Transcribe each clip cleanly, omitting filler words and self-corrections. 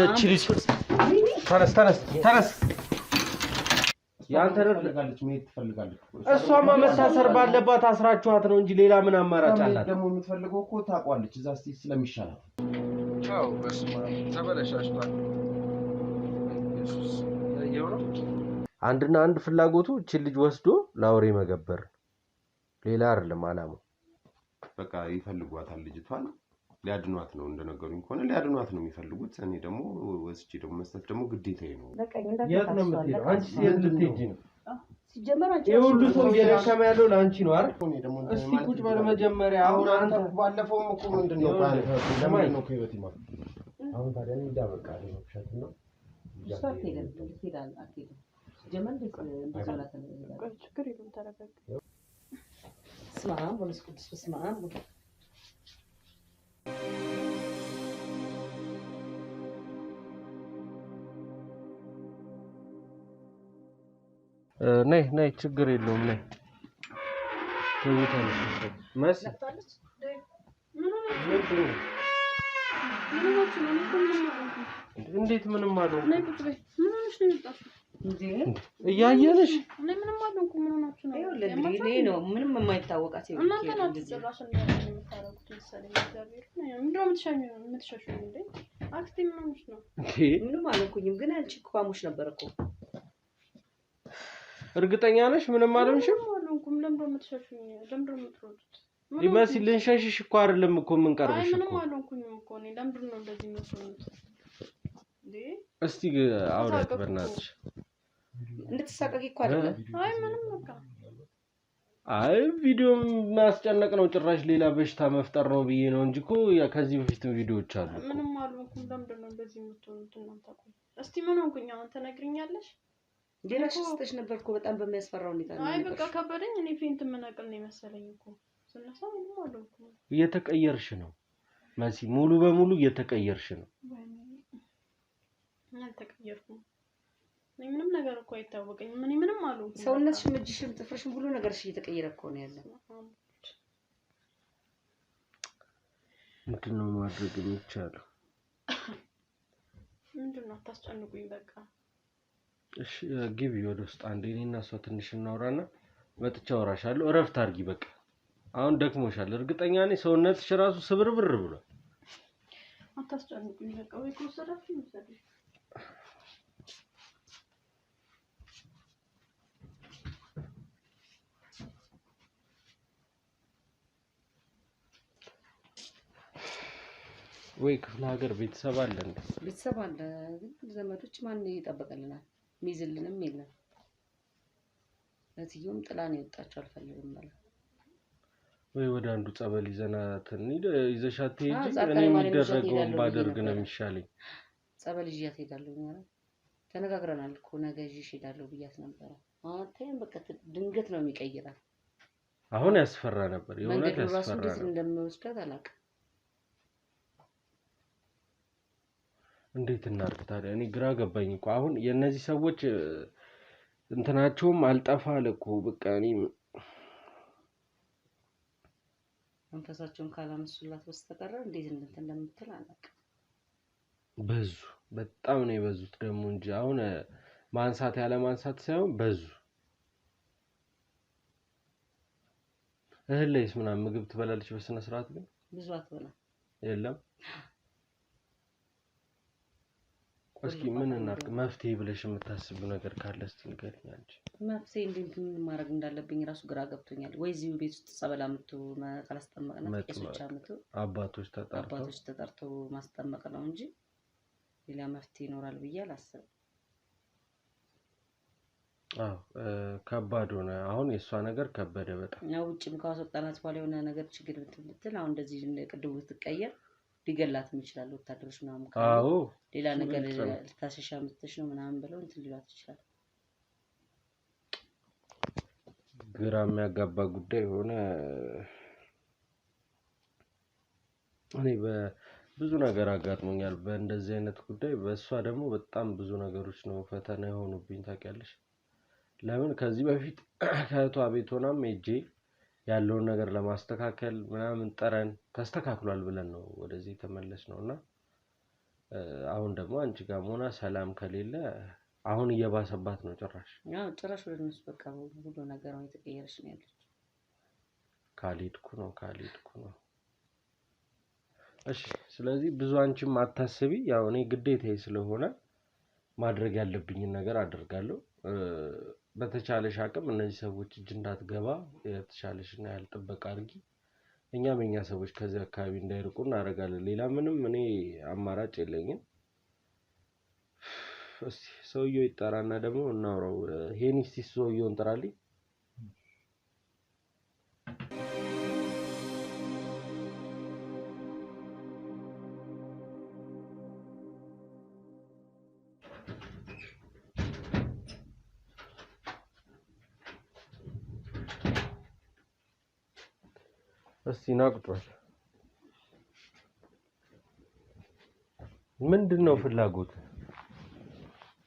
እቺ ተነስ ያንተ ትፈልጋለች ምን ትፈልጋለች እሷማ መታሰር ባለባት አስራችኋት ነው እንጂ ሌላ ምን አማራጭ አላት ደግሞ የምትፈልገው እኮ ታቋለች እዛ እስቲ ስለሚሻላት አው በስማ ተበለሻሽቷል ኢየሱስ ያየው አንድና አንድ ፍላጎቱ እቺ ልጅ ወስዶ ላውሬ መገበር ሌላ አይደለም አላማው በቃ ይፈልጓታል ልጅቷን ሊያድኗት ነው እንደነገሩኝ ከሆነ ሊያድኗት ነው የሚፈልጉት እኔ ደግሞ ወስጪ ደግሞ መስጠት ደግሞ ግዴታዬ ነው የት ነው የምትሄጂው አንቺ የት ልትሄጂ ነው ሲጀመር አንቺ የሁሉ ሰው እየደከመ ያለው ላንቺ ነው አይደል እኔ ደግሞ እስቲ ቁጭ በል መጀመሪያ አሁን አንተ ባለፈውም እኮ ምንድነው ለማን ነው ከህይወት ይማር አሁን ታዲያ እንዳ በቃ ነው ብቻት ነው ይሳት ይላል አኪድ ሲጀመር እንደዛላት ነው ችግር የለም ተረጋጋ ስማም ወልስ ቅዱስ ስማም ነይ ችግር የለውም ነይ ተይታለሽ ማስ እንዴት ምንም አለው ነይ ቁጭ በይ ምን ሆነሽ ነው የመጣሽው እንዴ እያየንሽ እኔ ምንም አልሆንኩም ምን ሆናችሁ ነው ይሄ ነው ምንም የማይታወቃት ይሄ እናንተ ናችሁ ጭራሽ እንደዚህ የምታረጉት መሰለኝ እግዚአብሔር እንደውም የምትሻሹ እንዴ አክስቴ ምን ሆነሽ ነው እንዴ ምንም አልሆንኩኝም ግን አንቺ ቋሙሽ ነበር እኮ እርግጠኛ ነሽ ምንም አልሆንሽም አልሆንኩም ለምን የምትሻሹኝ ለምን የምትሮጡት ይመስል ልንሸሽሽ እኮ አይደለም እኮ ምን ቀርብሽ እኮ ምንም አልሆንኩኝም እኮ እኔ ለምን ነው እንደዚህ የምትሆኑት እንዴ እስቲ አውራት በእናትሽ እንድትሳቀቂ እኮ አይደለም አይ ምንም በቃ አይ ቪዲዮ ማስጨነቅ ነው ጭራሽ ሌላ በሽታ መፍጠር ነው ብዬ ነው እንጂ እኮ ከዚህ በፊት ቪዲዮዎች አሉ ምንም አልሆንኩም ለምን ነው እንደዚህ የምትሆኑት እናንተ እኮ እስቲ ምን ሆንኩኝ አሁን ተነግሪኛለሽ ሌላሽ ስተሽ ነበርኩ በጣም በሚያስፈራው ሁኔታ ነው አይ በቃ ከበደኝ እኔ ፌንት መናቀል ነው መሰለኝ እኮ ስለሳ ምንም አልሆንኩም እየተቀየርሽ ነው ማሲ ሙሉ በሙሉ እየተቀየርሽ ነው አልተቀየርኩም ምንም ነገር እኮ አይታወቀኝ ምንም አልሆንኩም ሰውነትሽ እጅሽም ጥፍርሽም ሁሉ ነገርሽ እየተቀየረ እኮ ነው ያለው ምንድነው ማድረግ የሚቻለው ምንድነው ታስጨንቁኝ በቃ እሺ ግቢ ወደ ውስጥ አንዴ እኔና እሷ ትንሽ እናወራና መጥቻ አወራሻለሁ እረፍት አድርጊ በቃ አሁን ደክሞሻል እርግጠኛ ነኝ ሰውነትሽ ራሱ ስብርብር ብሏል አታስጨንቁኝ በቃ ወይ ኮሰራችሁ ይሰጥሽ ወይ ክፍለ ሀገር ቤተሰብ አለ እንዴ ቤተሰብ አለ ግን ዘመዶች ማን ይጠበቀልናል ሚዝልንም የለም ለትዩም ጥላን ይወጣቸው አልፈልግም ማለት ወይ ወደ አንዱ ጸበል ይዘናት ይዘሻት ሄጂ እኔ የሚደረገውን ባደርግ ነው የሚሻለኝ ጸበል ይያት ሄዳለሁ ማለት ተነጋግረናል እኮ ነገ ይዤሽ ሄዳለሁ ብያት ነበር አሁን በቃ ድንገት ነው የሚቀይራል አሁን ያስፈራ ነበር የሆነ ያስፈራ ነው እንደምወስዳት አላውቅም እንዴት እናርግ ታዲያ እኔ ግራ ገባኝ እኮ አሁን የነዚህ ሰዎች እንትናቸውም አልጠፋለ እኮ በቃ እኔ መንፈሳቸውን ካላነሱላት በስተቀር እንዴት እንደምትል አላውቅም በዙ በጣም ነው የበዙት ደግሞ እንጂ አሁን ማንሳት ያለ ማንሳት ሳይሆን በዙ እህል ላይስ ምናምን ምግብ ትበላለች በስነ ስርዓት ግን ብዙ አትበላ የለም እስኪ ምን እናርግ መፍትሄ ብለሽ የምታስቢው ነገር ካለ እስቲ ንገሪኝ አንቺ መፍትሄ እንዴት ማድረግ እንዳለብኝ ራሱ ግራ ገብቶኛል ወይ እዚሁ ቤት ውስጥ ጸበል አምጥቶ ማስጠመቅና ቄሶች አምጥቶ አባቶች ተጠርተው ማስጠመቅ ነው እንጂ ሌላ መፍትሄ ይኖራል ብዬ አላስብም ከባድ ሆነ አሁን የሷ ነገር ከበደ በጣም ያው ውጭም ካወጣናት በኋላ የሆነ ነገር ችግር ብትል አሁን እንደዚህ ቅድው ትቀየር ሊገላትም ይችላል ወታደሮች ምናምን ካሉ ሌላ ነገር ልታሸሻ ምትሽ ነው ምናምን ብለው እንትን ሊሏት ይችላል ግራ የሚያጋባ ጉዳይ ሆነ እኔ በብዙ ነገር አጋጥሞኛል በእንደዚህ አይነት ጉዳይ በእሷ ደግሞ በጣም ብዙ ነገሮች ነው ፈተና የሆኑብኝ ታውቂያለሽ ለምን ከዚህ በፊት ከእቷ ቤት ሆናም ሄጄ ያለውን ነገር ለማስተካከል ምናምን ጠረን ተስተካክሏል ብለን ነው ወደዚህ ተመለስ ነውና አሁን ደግሞ አንቺ ጋር ሆና ሰላም ከሌለ አሁን እየባሰባት ነው ጭራሽ። ያው ጭራሽ ወደ እነሱ በቃ ሁሉ ነገር ነው የተቀየረች ነው ያለች። ካልሄድኩ ነው። እሺ ስለዚህ ብዙ አንቺም አታስቢ። ያው እኔ ግዴታዬ ስለሆነ ማድረግ ያለብኝን ነገር አደርጋለሁ። በተቻለሽ አቅም እነዚህ ሰዎች እጅ እንዳትገባ የተቻለሽና ያልጠበቀ አድርጊ። እኛም የኛ ሰዎች ከዚህ አካባቢ እንዳይርቁ እናደርጋለን። ሌላ ምንም እኔ አማራጭ የለኝም። እስቲ ሰውየው ይጠራና ደግሞ እናውራው። ሄኒስቲ ሰውየውን ጥራልኝ። እስቲ ናቁጥራል። ምንድነው ፍላጎት?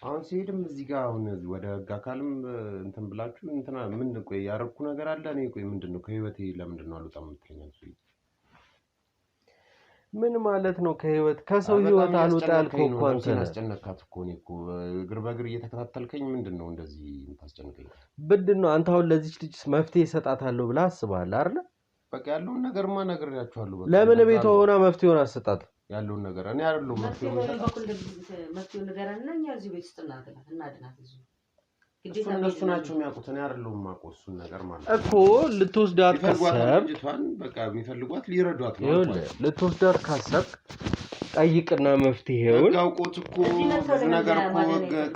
አሁን ሲሄድም እዚህ ጋር አሁን ወደ ህግ አካልም እንትን ብላችሁ እንትና ምን ቆይ ያረኩ ነገር አለ። እኔ ቆይ ምንድነው ከህይወቴ ለምንድነው አልወጣም የምትለኝ? ምን ማለት ነው ከህይወት ከሰው ህይወት አልወጣ ያልከው እኮ አንተ ነህ። አስጨነካት እኮ እኔ እኮ እግር በእግር እየተከታተልከኝ ምንድነው እንደዚህ የምታስጨንቀኝ? ምንድነው አንተ አሁን ለዚች ልጅ መፍትሄ እሰጣታለሁ ብለህ አስበሃል አይደል? በቃ ያለውን ነገርማ ነግሬያችኋለሁ። በቃ ለምን ቤቷ ሆና መፍትሄውን አሰጣት? ያለውን ነገር እኔ አይደለሁም መፍትሄውን ንገረንና እኛ እዚህ ቤት ውስጥ እናድናት እዚህ እነሱ ናቸው የሚያውቁት። እኔ አይደለሁም የማውቀው እሱን ነገር ማለት ነው እኮ። ልትወስዳት ካሰብክ ልጅቷን በቃ የሚፈልጓት ሊረዷት ነው። ልትወስዳት ካሰብክ ጠይቅና መፍትሄውን አውቆት እኮ ብዙ ነገር እኮ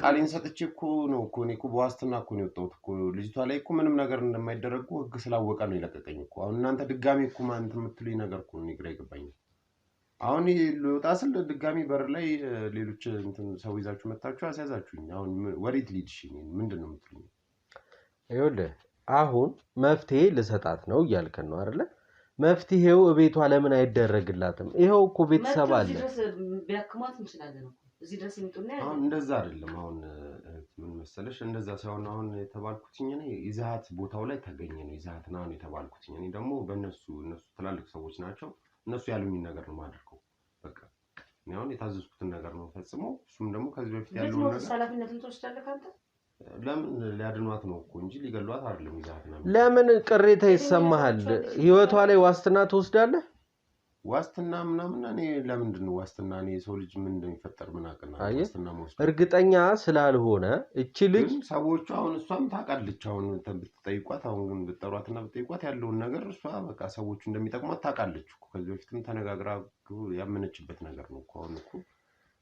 ቃሌን ሰጥቼ እኮ ነው እኮ እኔ እኮ በዋስትና እኮ ነው የወጣሁት እኮ። ልጅቷ ላይ እኮ ምንም ነገር እንደማይደረጉ ህግ ስላወቀ ነው የለቀቀኝ እኮ። አሁን እናንተ ድጋሚ እኮ ማንተ የምትሉኝ ነገር እኮ ነው ግራ ይገባኝ። አሁን ልወጣ ስል ድጋሚ በር ላይ ሌሎች እንትን ሰው ይዛችሁ መጣችሁ አስያዛችሁኝ። አሁን ወዴት ልሂድሽ? ምንድነው የምትሉኝ? ይኸውልህ አሁን መፍትሄ ልሰጣት ነው እያልከን ነው አይደለ? መፍትሄው እቤቷ ለምን አይደረግላትም? ይሄው እኮ ቤተሰብ አለ። ቢያክማት እንችላለን እኮ እዚህ ድረስ ይምጡና አሁን እንደዛ አይደለም። አሁን ምን መሰለሽ እንደዛ ሳይሆን አሁን የተባልኩትኝ እኔ ይዛት ቦታው ላይ ተገኘ ነው ይዛት ነው የተባልኩትኝ። እኔ ደግሞ እነሱ ትላልቅ ሰዎች ናቸው። እነሱ ያሉኝ ነገር ነው ማድረገው። በቃ እኔ አሁን የታዘዝኩትን ነገር ነው ፈጽሞ። እሱም ደግሞ ከዚህ በፊት ያለው ነገር ኃላፊነቱን ትወስዳለህ አንተ። ለምን ሊያድኗት ነው እኮ እንጂ ሊገሏት አይደለም ይዛት ነው። ለምን ቅሬታ ይሰማሃል? ህይወቷ ላይ ዋስትና ትወስዳለህ? ዋስትና ምናምን እኔ ለምንድን ነው ዋስትና? እኔ ሰው ልጅ ምን እንደሚፈጠር ምን አውቅና ዋስትና መውሰድ እርግጠኛ ስላልሆነ እቺ ልጅ ሰዎቹ አሁን እሷም ታውቃለች። አሁን ብትጠይቋት አሁን ግን ብትጠሯትና ብትጠይቋት ያለውን ነገር እሷ በቃ ሰዎቹ እንደሚጠቅሟት ታውቃለች እኮ። ከዚህ በፊትም ተነጋግራ ያመነችበት ነገር ነው እኮ። አሁን እኮ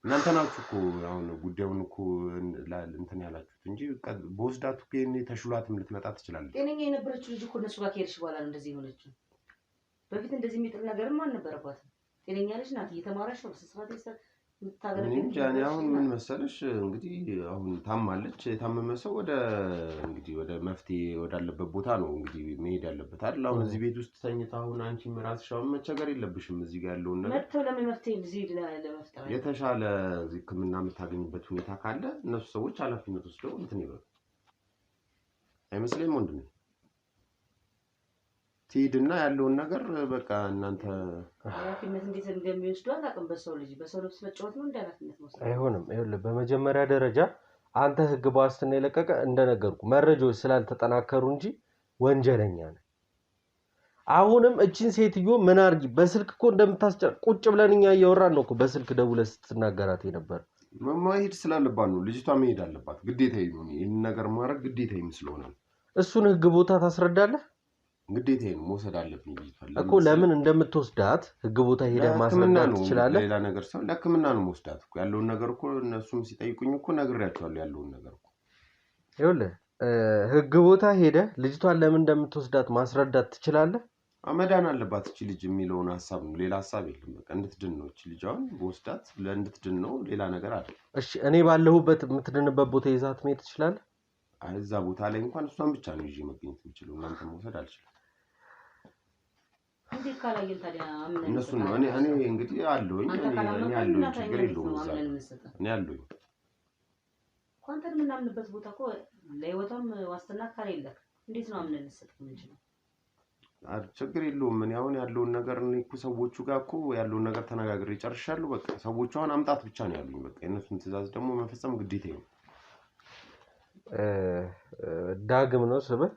እናንተ ናችሁ እኮ አሁን ጉዳዩን እኮ እንትን ያላችሁት እንጂ በወስዳት እኮ የኔ ተሽሏትም ልትመጣ ትችላለች። ጤነኛ የነበረችው ልጅ እኮ እነሱ ጋር ከሄድሽ በኋላ ነው እንደዚህ የሆነችው። በፊት እንደዚህ የሚጥል ነገርም አልነበረባትም። ጤነኛ ልጅ ናት፣ እየተማረች ነው። ስስፋት እንጃ እኔ አሁን ምን መሰለሽ እንግዲህ አሁን ታማለች። የታመመ ሰው እንግዲህ ወደ መፍትሄ ወዳለበት ቦታ ነው እንግዲህ መሄድ ያለበት አይደል? አሁን እዚህ ቤት ውስጥ ተኝታ አሁን አንቺም ራስሽ አሁን መቸገር የለብሽም። እዚህ ጋር ያለውን ነገር መጥተው ለምን መፍትሄ እዚህ ለመፍጠር የተሻለ ሕክምና የምታገኝበት ሁኔታ ካለ እነሱ ሰዎች ኃላፊነት ወስደው እንትን ይበሉ አይመስለኝም ወንድሜ? ትሄድና ያለውን ነገር በቃ እናንተ ኃላፊነት እንዴት እንደሚወስዱ አላውቅም። በሰው ልብስ መጫወት ነው ኃላፊነት መውሰድ አይሆንም። ይኸውልህ በመጀመሪያ ደረጃ አንተ ህግ በዋስትና የለቀቀ እንደነገርኩ መረጃዎች ስላልተጠናከሩ እንጂ ወንጀለኛ ነህ። አሁንም እቺን ሴትዮ ምን አድርጊ በስልክ እኮ ቁጭ ብለን እኛ እያወራን ነው እኮ በስልክ ደውለህ ስትናገራት የነበር። መሄድ ስላለባት ነው ልጅቷ መሄድ አለባት። ግዴታዬ ነው ይሄን ነገር ማድረግ ግዴታዬ ስለሆነ እሱን ህግ ቦታ ታስረዳለህ። ግዴታዬ ነው መውሰድ አለብኝ እኮ። ለምን እንደምትወስዳት ህግ ቦታ ሄደህ ማስረዳት ትችላለህ። ሌላ ነገር ሰው ለህክምና ነው መወስዳት እኮ። ያለውን ነገር እኮ እነሱም ሲጠይቁኝ እኮ ነግሬያቸዋለሁ ያለውን ነገር እኮ። ይኸውልህ ህግ ቦታ ሄደህ ልጅቷን ለምን እንደምትወስዳት ማስረዳት ትችላለህ። መዳን አለባት እቺ ልጅ የሚለውን ሀሳብ ነው፣ ሌላ ሀሳብ የለም። በቃ እንድትድን ነው እቺ ልጅ አሁን በወስዳት እንድትድን ነው፣ ሌላ ነገር አይደለም። እሺ እኔ ባለሁበት የምትድንበት ቦታ ይዛት መሄድ ትችላለህ። እዛ ቦታ ላይ እንኳን እሷን ብቻ ነው ይዤ መገኘት የምችለው፣ እናንተ መውሰድ አልችልም። እንዴት ካላየን ታዲያ እነሱ ነው እኔ እንግዲህ አለሁኝ እኔ አለሁኝ፣ ችግር የለውም። እኔ አለሁኝ ኳንተን የምናምንበት ቦታ እኮ ለህይወቷም ዋስትና ካሌለክ እንዴት ነው አምነን እንሰጥ የምንችለው? ችግር የለውም። ምን ያውን ያለውን ነገር እኔ እኮ ሰዎቹ ጋር እኮ ያለውን ነገር ተነጋግሬ ጨርሻለሁ። በቃ ሰዎቹ አሁን አምጣት ብቻ ነው ያሉኝ። በቃ የእነሱን ትዕዛዝ ደግሞ መፈጸም ግዴታዬ ነው። ዳግም ነው ስምህ?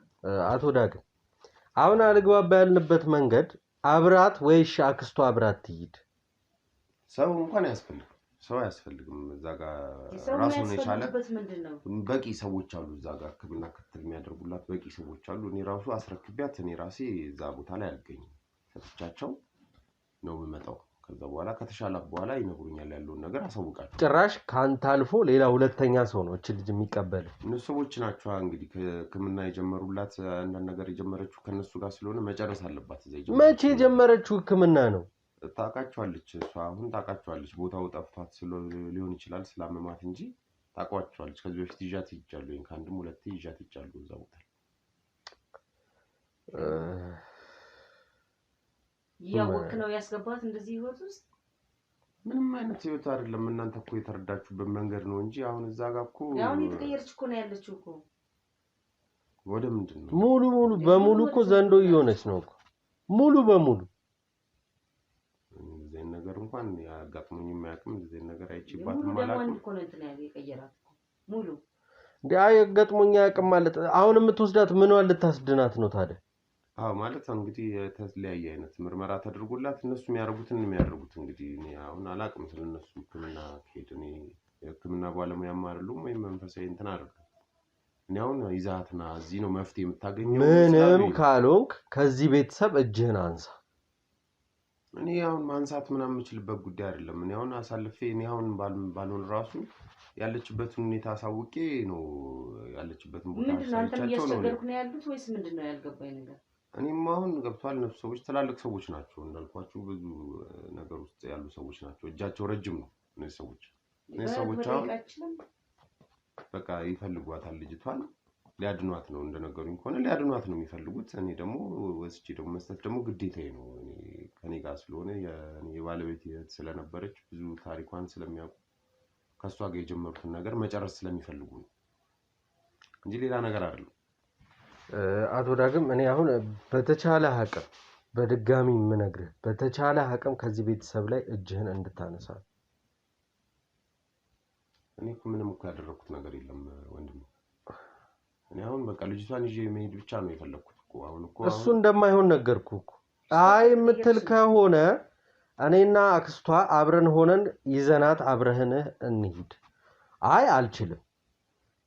አቶ ዳግም አሁን አልግባባ ያልንበት መንገድ አብራት ወይስ አክስቷ አብራት ትሂድ? ሰው እንኳን ያስፈልግ ሰው አያስፈልግም። እዛ ጋር ራሱን የቻለ በቂ ሰዎች አሉ። እዛ ጋር ሕክምና ክትትል የሚያደርጉላት በቂ ሰዎች አሉ። እኔ ራሱ አስረክቢያት እኔ ራሴ እዛ ቦታ ላይ አልገኝም። ሰጥቻቸው ነው የምመጣው። ከዛ በኋላ ከተሻላት በኋላ ይነግሩኛል ያለውን ነገር አሳውቃለሁ። ጭራሽ ካንተ አልፎ ሌላ ሁለተኛ ሰው ነው እቺ ልጅ የሚቀበል? እነሱ ሰዎች ናቸው እንግዲህ ሕክምና የጀመሩላት። አንዳንድ ነገር የጀመረችው ከነሱ ጋር ስለሆነ መጨረስ አለባት። እዛ መቼ የጀመረችው ሕክምና ነው? ታውቃቸዋለች። እሷ አሁን ታውቃቸዋለች። ቦታው ጠፍቷት ሊሆን ይችላል ስላመማት እንጂ ታውቃቸዋለች። ከዚህ በፊት ይዣት ሄጃለሁ። ከአንድም ሁለቴ ይዣት ሄጃለሁ እዛ ቦታ። ያወክ ነው ያስገባት እንደዚህ ህይወት ውስጥ? ምንም አይነት ህይወት አይደለም። እናንተ እኮ የተረዳችሁበት መንገድ ነው እንጂ አሁን እዛ ጋር እኮ ያው የተቀየረች እኮ ነው ያለችው እኮ። ወደ ምንድን ነው ሙሉ በሙሉ እኮ ዘንዶ እየሆነች ነው እኮ ሙሉ በሙሉ። እንደዚህ ነገር እንኳን ያጋጥሙኝ የማያውቅም። እንደዚህ ነገር አይቼባትም አላውቅም። ሙሉ እኮ ነው እንትን የቀየራት ሙሉ እንዴ ያጋጥሙኝ አያውቅም ማለት። አሁን የምትወስዳት ምንዋን ልታስድናት ነው ታዲያ? አዎ ማለት እንግዲህ የተለያየ አይነት ምርመራ ተደርጎላት እነሱ የሚያደርጉት እንግዲህ እኔ አሁን አላውቅም ስለነሱ ሕክምና ከሄድ እኔ የሕክምና ባለሙያም አይደሉም ወይም መንፈሳዊ እንትን አይደሉም። እኔ አሁን ይዛትና እዚህ ነው መፍትሄ የምታገኘው። ምንም ካልሆንክ ከዚህ ቤተሰብ እጅህን አንሳ። እኔ አሁን ማንሳት ምናምን የምችልበት ጉዳይ አይደለም። እኔ አሁን አሳልፌ እኔ አሁን ባልሆን ራሱ ያለችበትን ሁኔታ አሳውቄ ነው ያለችበትን ቦታ ምንድነው አንተ እያስቸገርኩ ነው ያሉት ወይስ ምንድነው ያልገባኝ ነገር? እኔም አሁን ገብቷል። እነሱ ሰዎች ትላልቅ ሰዎች ናቸው እንዳልኳችሁ፣ ብዙ ነገር ውስጥ ያሉ ሰዎች ናቸው። እጃቸው ረጅም ነው እነዚህ ሰዎች አሁን በቃ ይፈልጓታል። ልጅቷን ሊያድኗት ነው እንደነገሩኝ ከሆነ ሊያድኗት ነው የሚፈልጉት። እኔ ደግሞ ወስጄ ደግሞ መስጠት ደግሞ ግዴታዬ ነው። እኔ ከኔ ጋር ስለሆነ የባለቤት ስለነበረች ብዙ ታሪኳን ስለሚያውቁ ከሷ ጋር የጀመሩትን ነገር መጨረስ ስለሚፈልጉ ነው እንጂ ሌላ ነገር አይደለም። አቶ ዳግም እኔ አሁን በተቻለ አቅም በድጋሚ የምነግርህ በተቻለ አቅም ከዚህ ቤተሰብ ላይ እጅህን እንድታነሳ። እኔ እኮ ምንም እኮ ያደረኩት ነገር የለም ወንድም። እኔ አሁን በቃ ልጅቷን ይዤ መሄድ ብቻ ነው የፈለኩት እኮ። አሁን እኮ እሱ እንደማይሆን ነገርኩህ እኮ። አይ የምትል ከሆነ እኔና አክስቷ አብረን ሆነን ይዘናት አብረህን እንሂድ። አይ አልችልም።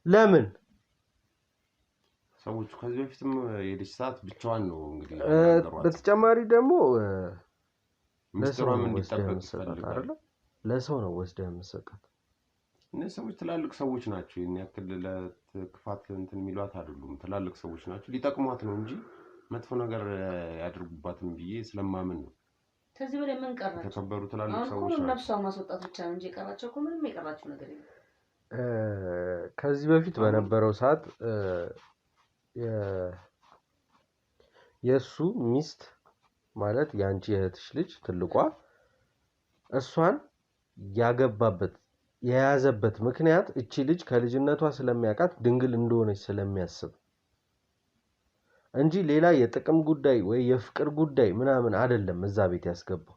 ለምን? ሰዎቹ ከዚህ በፊትም የልጅ ሰዓት ብቻዋን ነው እንግዲህ። በተጨማሪ ደግሞ ምስጢሯም እንዲጠበቅ ይፈልጋል። ለሰው ነው ወስደህ የምትሰጣት። እነዚህ ሰዎች ትላልቅ ሰዎች ናቸው። ይሄን ያክል ለክፋት እንትን የሚሏት አይደሉም። ትላልቅ ሰዎች ናቸው። ሊጠቅሟት ነው እንጂ መጥፎ ነገር ያድርጉባትም ብዬ ስለማምን ነው። ከዚህ በላይ ምን ቀራቸው? የተከበሩ ትላልቅ ሰዎች ናቸው። ነፍሷን ማስወጣት ብቻ ነው እንጂ የቀራቸው እኮ ምንም የቀራቸው ነገር የለም። ከዚህ በፊት በነበረው ሰዓት የሱ ሚስት ማለት ያንቺ እህትሽ ልጅ ትልቋ እሷን ያገባበት የያዘበት ምክንያት እቺ ልጅ ከልጅነቷ ስለሚያውቃት ድንግል እንደሆነች ስለሚያስብ እንጂ ሌላ የጥቅም ጉዳይ ወይ የፍቅር ጉዳይ ምናምን አይደለም። እዛ ቤት ያስገባው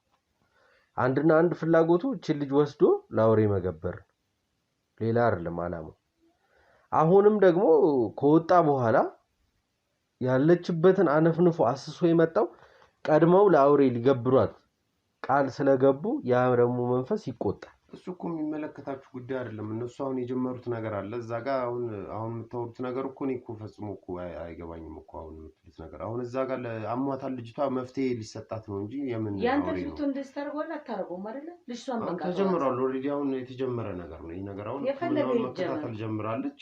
አንድና አንድ ፍላጎቱ እቺ ልጅ ወስዶ ላውሬ መገበር፣ ሌላ አይደለም አላማው። አሁንም ደግሞ ከወጣ በኋላ ያለችበትን አነፍንፎ አስሶ የመጣው ቀድመው ለአውሬ ሊገብሯት ቃል ስለገቡ ያ ደግሞ መንፈስ ይቆጣል። እሱ እኮ የሚመለከታችሁ ጉዳይ አይደለም። እነሱ አሁን የጀመሩት ነገር አለ እዛ ጋር። አሁን የምታወሩት ነገር እኮ እኔ እኮ ፈጽሞ እኮ አይገባኝም እኮ አሁን የምትሉት ነገር። አሁን እዛ ጋር አሟታል ልጅቷ፣ መፍትሄ ሊሰጣት ነው እንጂ የምን ያንተ ልጅቱ እንደዚህ ታደርገዋለህ አታደርገውም አይደለ? ልጅቷን በቃ ተጀምሯል። ኦልሬዲ አሁን የተጀመረ ነገር ነው ይሄ ነገር። አሁን ሁሉንም መከታተል ጀምራለች።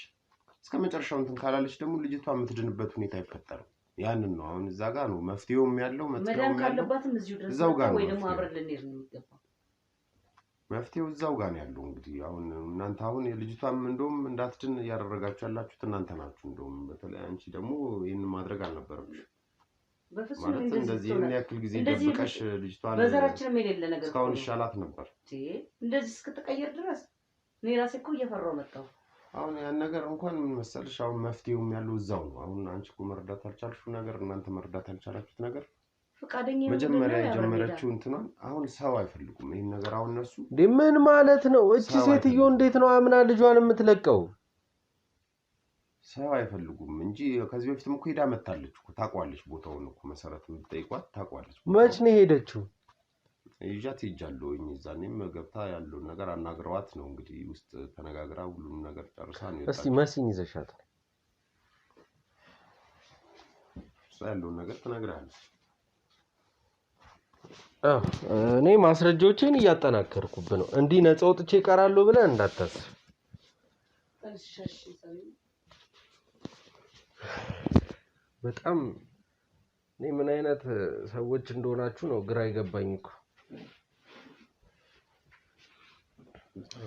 እስከ መጨረሻው እንትን ካላለች ደግሞ ልጅቷ የምትድንበት ሁኔታ አይፈጠርም። ያንን ነው አሁን እዛ ጋር ነው መፍትሄውም ያለው። መዳን ካለባትም እዛው ጋር ወይ ደግሞ አብረን ልንሄድ ነው የሚገባው። መፍትሄው እዛው ጋር ነው ያለው። እንግዲህ አሁን እናንተ አሁን የልጅቷም እንደውም እንዳትድን እያደረጋችሁ ያላችሁት እናንተ ናችሁ። እንደውም በተለይ አንቺ ደግሞ ይሄን ማድረግ አልነበረብሽ። ማለት እንደዚህ ምን ያክል ጊዜ ደብቀሽ ልጅቷን በዘራችንም የሌለ ነገር እስካሁን ይሻላት ነበር። እንደዚህ እስክትቀየር ድረስ እኔ ራሴ እኮ እየፈራሁ መጣሁ። አሁን ያን ነገር እንኳን ምን መሰልሽ አሁን መፍትሄውም ያለው እዛው ነው። አሁን አንቺ እኮ መርዳት አልቻልሽው ነገር እናንተ መርዳት አልቻላችሁት ነገር ፈቃደኛ መጀመሪያ የጀመረችው እንትናን አሁን ሰው አይፈልጉም ይሄን ነገር አሁን እነሱ ምን ማለት ነው? እቺ ሴትዮ እንዴት ነው አምና ልጇን የምትለቀው? ሰው አይፈልጉም እንጂ ከዚህ በፊትም እኮ ሄዳ መታለች እኮ ታቋለች። ቦታውን እኮ መሰረት የምትጠይቋት ታቋለች። መች ነው ሄደችው? ይዣት ሄጃለሁኝ። እዛኔም ገብታ ያለውን ነገር አናግረዋት ነው እንግዲህ ውስጥ ተነጋግራ ሁሉም ነገር ጨርሳ ነው የወጣችው። እስቲ መሲን ይዘሻት ያለውን ነገር ተናግራለች። እኔ ማስረጃዎችን እያጠናከርኩብ ነው። እንዲህ ነፃ ወጥቼ እቀራለሁ ብለህ እንዳታስብ። በጣም እኔ ምን አይነት ሰዎች እንደሆናችሁ ነው ግራ ይገባኝ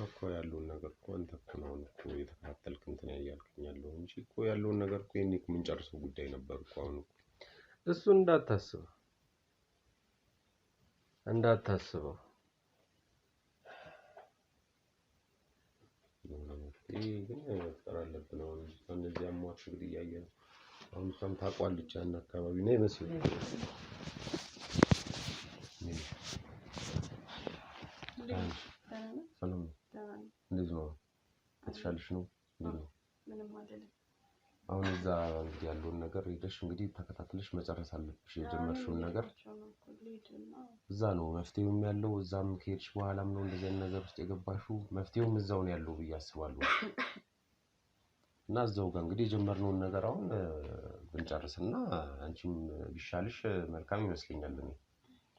እኮ ያለውን ነገር እኮ አንተ ከናውን እኮ የተከታተልክ እንትን ያያልከኝ ያለው እንጂ እኮ ያለውን ነገር እኮ የኔ ምን ጨርሰው ጉዳይ ነበር እኮ አሁን እሱ እንዳታስበው ግን መፍጠር አለብን። አሁን እነዚህ አሟች እንግዲህ እያየን አሁን እሷም ታውቋለች ያን አካባቢ ነው ይመስላል። ሰላም እንዴት ነው? ተሻለሽ ነው? ምንም አይደለም። አሁን እዛ እንግዲህ ያለውን ነገር ሄደሽ እንግዲህ ተከታትለሽ መጨረስ አለብሽ። የጀመርሽውን ነገር እዛ ነው መፍትሄውም ያለው። እዛም ከሄድሽ በኋላም ነው እንደዚህ አይነት ነገር ውስጥ የገባሽው። መፍትሄውም እዛው ነው ያለው ብዬ አስባለሁ። እና እዛው ጋር እንግዲህ የጀመርነውን ነገር አሁን ብንጨርስና አንቺም ቢሻልሽ መልካም ይመስለኛል። እኔ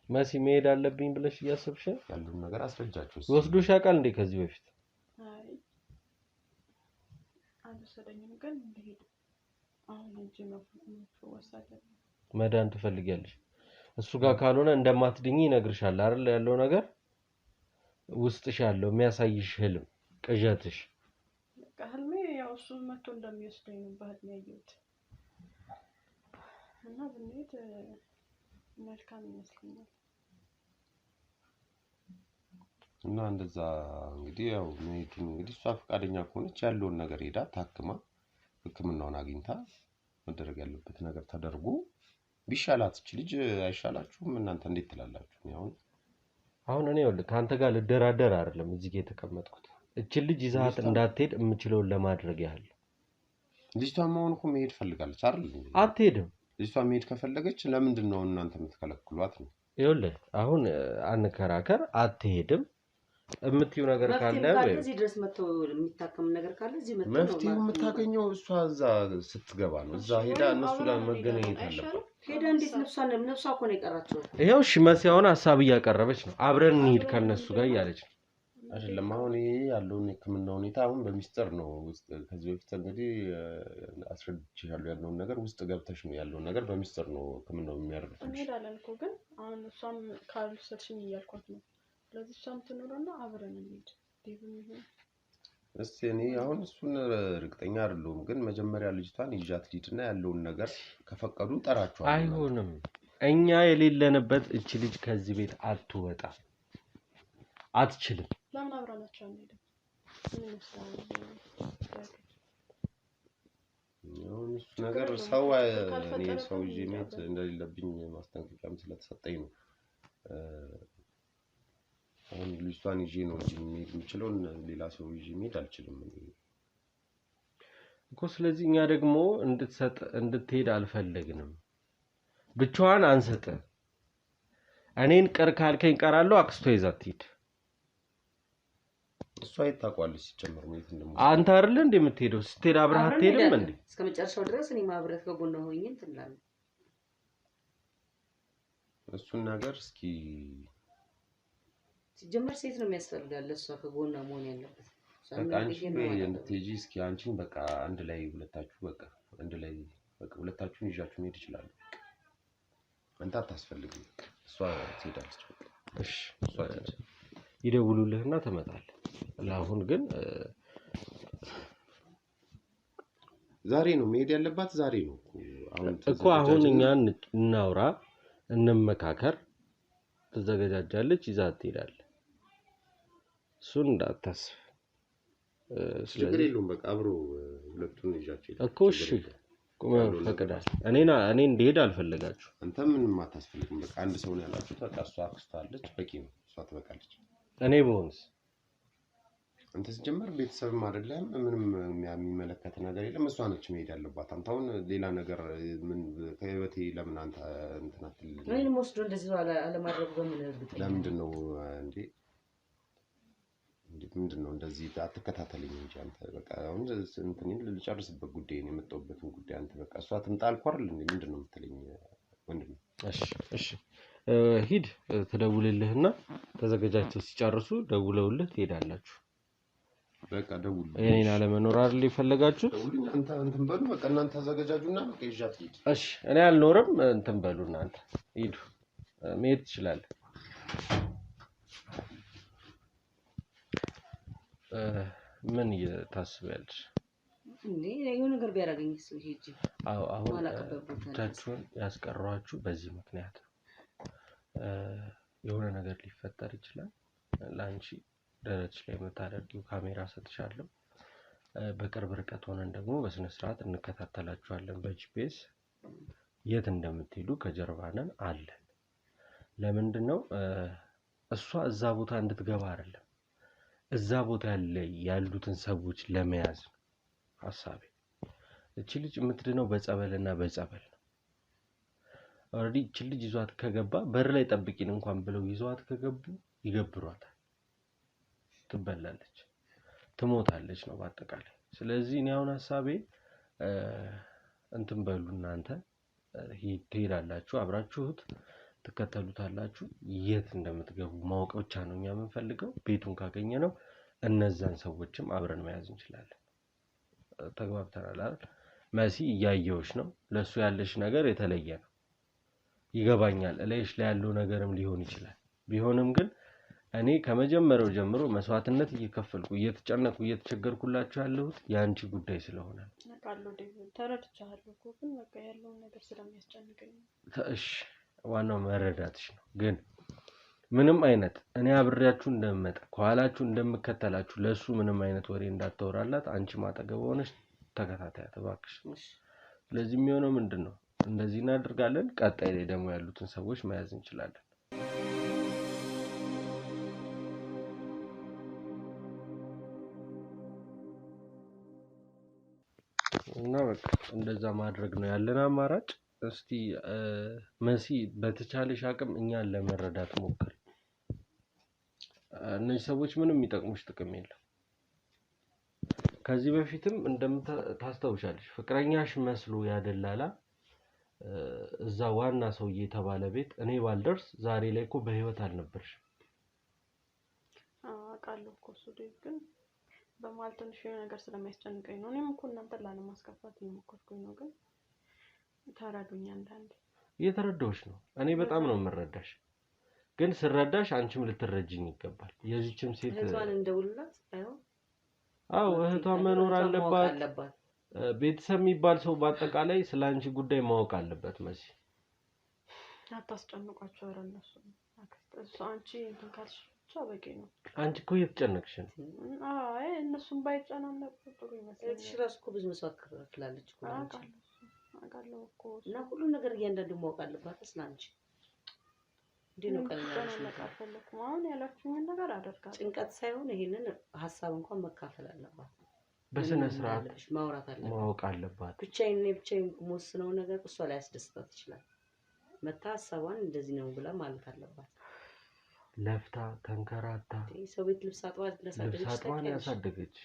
መሲ መሄድ አለብኝ ብለሽ እያሰብሽ ያለውን ነገር አስረጃችሁ። ወስዶሽ ያውቃል እንዴ ከዚህ በፊት? አይ አልወሰደኝም፣ ግን እንደሄድ አሁን እንጂ ነው ወሰደ። መዳን ትፈልጊያለሽ? እሱ ጋር ካልሆነ እንደማትድኚ ይነግርሻል አይደል? ያለው ነገር ውስጥሽ ያለው የሚያሳይሽ ህልም ቅዠትሽ ህልሜ ያው እሱ መጥቶ እንደሚወስደኝ ነው በህልሜ ያየሁት እና ብንሄድ መልካም ይመስለኛል። እና እንደዛ እንግዲህ ያው መሄዱን እንግዲህ እሷ ፈቃደኛ ከሆነች ያለውን ነገር ሄዳ ታክማ ሕክምናውን አግኝታ መደረግ ያለበት ነገር ተደርጎ ቢሻላት እቺ ልጅ አይሻላችሁም? እናንተ እንዴት ትላላችሁ? አሁን እኔ ወልክ ካንተ ጋር ልደራደር አይደለም እዚህ ጋር የተቀመጥኩት። እቺ ልጅ ይዛት እንዳትሄድ የምችለውን ለማድረግ ያህል። ልጅቷ ማውን እኮ መሄድ ፈልጋለች አይደል? አትሄድም። ልጅቷ መሄድ ከፈለገች ለምንድን ነው እናንተ የምትከለክሏት ነው? ይኸውልህ አሁን አንከራከር። አትሄድም የምትይው ነገር ካለ እዚህ ድረስ መጥቶ የሚታከም ነገር ካለ እዚህ መጥቶ መፍትሄው የምታገኘው እሷ እዛ ስትገባ ነው። እዛ ሄዳ እነሱ ጋር መገናኘት አለባት። ሄዳ እንዴት ነፍሷ እኮ ነው የቀራቸው። ይኸው እሺ መሲያውን ሀሳብ እያቀረበች ነው። አብረን እንሂድ ከነሱ ጋር እያለች ነው። አይደለም አሁን ይሄ ያለውን የሕክምና ሁኔታ አሁን በሚስጥር ነው ውስጥ ከዚህ በፊት እንግዲህ አስረድቼሻለሁ። ያለውን ነገር ውስጥ ገብተሽ ነው ያለውን ነገር በሚስጥር ነው ሕክምናው የሚያደርጉት። እንሄዳለን እኮ ግን አሁን እሷም ካልወሰድሽኝ እያልኳት ነው። ስለዚህ እሷም ትኖርና አብረን እንሂድ። እስቲ እኔ አሁን እሱን እርግጠኛ አይደለሁም፣ ግን መጀመሪያ ልጅቷን ይዣት ልሂድና ያለውን ነገር ከፈቀዱ ጠራቸዋለሁ። አይሆንም። እኛ የሌለንበት እቺ ልጅ ከዚህ ቤት አትወጣ አትችልም። ለምን አብረናቸው አንሄድም? እሱ ነገር ሰው እኔ ሰው ይዤ መሄድ እንደሌለብኝ ማስጠንቀቂያም ስለተሰጠኝ ነው። አሁን ልጅቷን ይዤ ነው እንጂ መሄድ የምችለው ሌላ ሰው ይዤ መሄድ አልችልም እኮ። ስለዚህ እኛ ደግሞ እንድትሄድ አልፈለግንም። ብቻዋን አንሰጥ። እኔን ቅር ካልከኝ ቀራለሁ። አክስቷ ይዛት ትሄድ። እሷ አይታቋለች ሲጨመር ማለት እንደሞ አንተ አይደል እንዴ የምትሄደው? ስትሄድ አብረህ አትሄድም እንዴ? እስከመጨረሻው ድረስ እኔ ማብረት ከጎን ሆኜ እንትን እላለሁ። እሱን ነገር እስኪ ሲጀመር ሴት ነው የሚያስፈልጋል እሷ ከጎኗ መሆን ያለበት። በቃ አንቺ እንድትሄጂ እስኪ አንቺን በቃ አንድ ላይ ሁለታችሁ በቃ አንድ ላይ በቃ ሁለታችሁን ይዣችሁ መሄድ ይችላል። አንተ አታስፈልግም። እሷ ትሄዳለች። እሺ እሷ ይደውሉልህና ትመጣለህ። ለአሁን ግን ዛሬ ነው መሄድ ያለባት። ዛሬ ነው እኮ አሁን እኛ እናውራ፣ እንመካከር። ትዘጋጃጃለች፣ ይዛት ትሄዳለህ። እሱን እንዳታስብ። ችግር የለውም በቃ አብሮ ሁለቱን ይዣቸው እኮ እሺ ቁመው ፈቅዳል እኔ እንድሄድ አልፈለጋችሁ አንተ ምንም አታስፈልግም በቃ አንድ ሰው ነው ያላችሁ በቃ እሷ አክስታለች በቂ ነው እሷ ትበቃለች እኔ በሆንስ አንተ ሲጀመር ቤተሰብም አይደለም ምንም የሚመለከት ነገር የለም እሷ ነች መሄድ ያለባት አንተ አሁን ሌላ ነገር ምን ከህይወቴ ለምን አንተ እንትና እኔንም ወስዶ እንደዚህ አለማድረግ በምን እርግጠኛ ለምንድነው እንዴ ምንድነው እንደዚህ አትከታተልኝ እንጂ አንተ በቃ አሁን እንትን ልጨርስበት ጉዳይ ነው የመጣሁበትን ጉዳይ አንተ በቃ እሷ ትምጣ አልኩ አይደል እንዴ ምንድነው የምትለኝ ወንድም እሺ ሂድ ትደውልልህና ተዘጋጃጅተው ሲጨርሱ ደውለውልህ ትሄዳላችሁ በቃ ደውል እኔን አለመኖር አይደል ይፈልጋችሁ አንተ እንትን በሉ በቃ እናንተ ተዘጋጃጁና በቃ ይዣት ሂድ እሺ እኔ አልኖርም እንትን በሉ እናንተ ሂዱ መሄድ ትችላለህ ምን እየታስበያለሽ እንዴ የሆነ ነገር ቢያደርገኝስ ሂጂ አሁን ታችሁን ያስቀሯችሁ በዚህ ምክንያት የሆነ ነገር ሊፈጠር ይችላል ላንቺ ደረትሽ ላይ መታረቂው ካሜራ ሰጥሻለሁ በቅርብ ርቀት ሆነን ደግሞ በስነ ስርዓት እንከታተላችኋለን በጂፒኤስ የት እንደምትሄዱ ከጀርባነን አለን ለምንድነው እሷ እዛ ቦታ እንድትገባ አይደለም እዛ ቦታ ያሉትን ሰዎች ለመያዝ ሐሳቤ እቺ ልጅ የምትድነው በጸበልና በጸበል ነው ኦሬዲ እቺ ልጅ ይዟት ከገባ በር ላይ ጠብቂን እንኳን ብለው ይዟት ከገቡ ይገብሯታል ትበላለች ትሞታለች ነው በአጠቃላይ ስለዚህ እኔ አሁን ሐሳቤ እንትን በሉ እናንተ ትሄዳላችሁ አብራችሁት ትከተሉታላችሁ የት እንደምትገቡ ማወቅ ብቻ ነው እኛ የምንፈልገው ቤቱን ካገኘነው እነዛን ሰዎችም አብረን መያዝ እንችላለን ተግባብተናል አይደል መሲ እያየውሽ ነው ለሱ ያለሽ ነገር የተለየ ነው ይገባኛል እላይሽ ላይ ያለው ነገርም ሊሆን ይችላል ቢሆንም ግን እኔ ከመጀመሪያው ጀምሮ መስዋዕትነት እየከፈልኩ እየተጨነቁ እየተቸገርኩላችሁ ያለሁት ያንቺ ጉዳይ ስለሆነ አቃለው ተረድቻለሁ እኮ ግን በቃ ያለው ነገር ስለሚያስጨንቀኝ እሺ ዋናው መረዳትሽ ነው ግን ምንም አይነት እኔ አብሬያችሁ እንደምመጣ ከኋላችሁ እንደምከተላችሁ ለሱ ምንም አይነት ወሬ እንዳታወራላት አንቺ ማጠገብ ሆነሽ ተከታታያት እባክሽ ስለዚህ የሚሆነው ምንድነው እንደዚህ እናደርጋለን ቀጣይ ላይ ደግሞ ያሉትን ሰዎች መያዝ እንችላለን እና በቃ እንደዛ ማድረግ ነው ያለን አማራጭ እስቲ መሲ በተቻለሽ አቅም እኛን ለመረዳት ሞክሪ እነዚህ ሰዎች ምንም የሚጠቅሙሽ ጥቅም የለም ከዚህ በፊትም እንደምታስተውሻለሽ ፍቅረኛሽ መስሎ ያደላላ እዛ ዋና ሰውዬ ተባለ ቤት እኔ ባልደርስ ዛሬ ላይ እኮ በህይወት አልነበርሽ አቃለው እኮ ግን በማል ትንሽ ነገር ስለሚያስጨንቀኝ ነው እኔም እኮ እናንተ ላለማስከፋት እየሞከርኩኝ ነው ግን ታራዱኛ አንዳንዴ እየተረዳሁሽ ነው እኔ በጣም ነው የምረዳሽ ግን ስረዳሽ አንቺም ልትረጂኝ ይገባል የዚህችም ሴት እህቷን እንደውልላት አዎ እህቷ መኖር አለባት ቤተሰብ የሚባል ሰው በአጠቃላይ ስላንቺ ጉዳይ ማወቅ አለበት መሲ አታስጨንቋቸው አረነሱ እሱ አንቺ እንትን ካልሽ ብቻ በቂ ነው አንቺ እኮ እየተጨነቅሽ ነው አይ እነሱም ባይጨናነቁ ጥሩ ይመስላል እሺ ራስኩ ብዙ መስዋዕት ከፍላለች እኮ አቃለው እኮ እና ሁሉ ነገር እያንዳንዱ ማወቅ አለባት ስላንቺ እንዴ ነው ቀለናሽ አልፈልኩም አሁን ያላችሁኝ ነገር አደርጋለሁ ጭንቀት ሳይሆን ይሄንን ሐሳብ እንኳን መካፈል አለባት በስነ ስርዓት ማውራት አለባት ማወቅ አለባት ብቻዬን ሞስነው ነገር እሷ ላይ ያስደስታት ይችላል መታ ሐሳቧን እንደዚህ ነው ብላ ማለት አለባት ለፍታ ተንከራታ ሰው ቤት ልብስ አጥባ ያሳደገች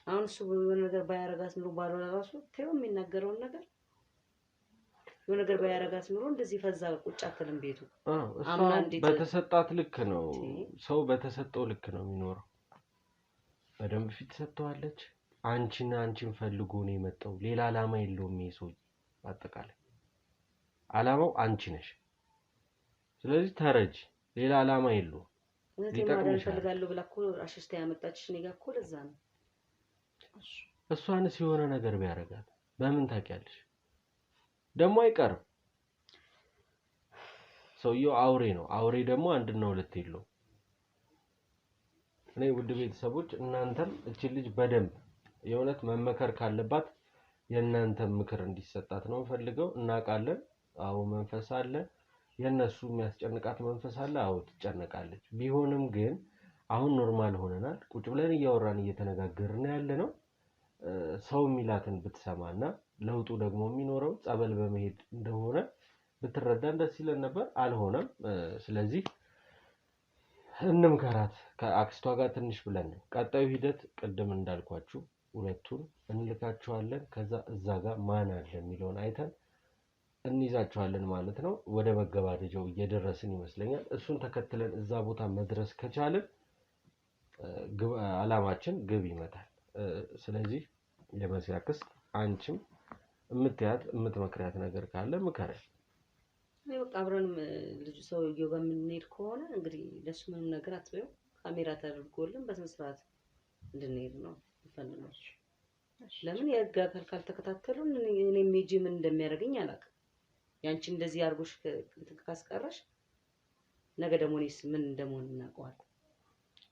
አሁን እሱ በሆነ ነገር ባያረጋት ኑሮ ባለው ራሱ ተይው የሚናገረውን ነገር የሆነ ነገር ባያረጋት ኑሮ እንደዚህ ፈዛ ቁጭ አትልም ቤቱ እሷ በተሰጣት ልክ ነው ሰው በተሰጠው ልክ ነው የሚኖረው በደንብ ፊት ሰጥቷለች አንቺን ፈልጎ ነው የመጣው ሌላ አላማ የለውም ይሄ ሰው አጠቃላይ አላማው አንቺ ነሽ ስለዚህ ተረጂ ሌላ አላማ የለውም ሊጠቅምሽ ፈልጋለሁ ብላ እኮ አሽስታ ያመጣችሽ እኔ ጋር እኮ ለዛ ነው እሷንስ የሆነ ነገር ቢያረጋት በምን ታውቂያለሽ ደግሞ አይቀርም ሰውየው አውሬ ነው አውሬ ደግሞ አንድና ሁለት የለውም እኔ ውድ ቤተሰቦች እናንተም እቺ ልጅ በደንብ የእውነት መመከር ካለባት የእናንተ ምክር እንዲሰጣት ነው ፈልገው። እናውቃለን አዎ መንፈስ አለ የነሱ የሚያስጨንቃት መንፈስ አለ አዎ ትጨነቃለች። ቢሆንም ግን አሁን ኖርማል ሆነናል ቁጭ ብለን እያወራን እየተነጋገርን ያለነው ሰው ሚላትን ብትሰማና ለውጡ ደግሞ የሚኖረው ጸበል በመሄድ እንደሆነ ብትረዳን ደስ ይለን ነበር። አልሆነም። ስለዚህ እንምከራት ከአክስቷ ጋር ትንሽ ብለን ቀጣዩ ሂደት ቅድም እንዳልኳችሁ ሁለቱን እንልካቸዋለን። ከዛ እዛ ጋር ማን አለ የሚለውን አይተን እንይዛቸዋለን ማለት ነው። ወደ መገባደጃው እየደረስን ይመስለኛል። እሱን ተከትለን እዛ ቦታ መድረስ ከቻልን አላማችን ግብ ይመታል። ስለዚህ የመሲ አክስት አንቺም የምትያት የምትመክሪያት ነገር ካለ ምከረኝ። በቃ አብረን ልጅ ሰውዬው ጋር የምንሄድ ከሆነ እንግዲህ ለሱ ምንም ነገር አትበይው። ካሜራ ተደርጎልን በስነ ስርዓት እንድንሄድ ነው የምፈልገው። ለምን የህግ አካል ካልተከታተሉን እኔም ሄጄ ምን እንደሚያደርገኝ አላውቅም። ያንቺ እንደዚህ አድርጎሽ ካስቀረሽ ነገ ደግሞ እኔስ ምን እንደምሆን እናውቀዋለን።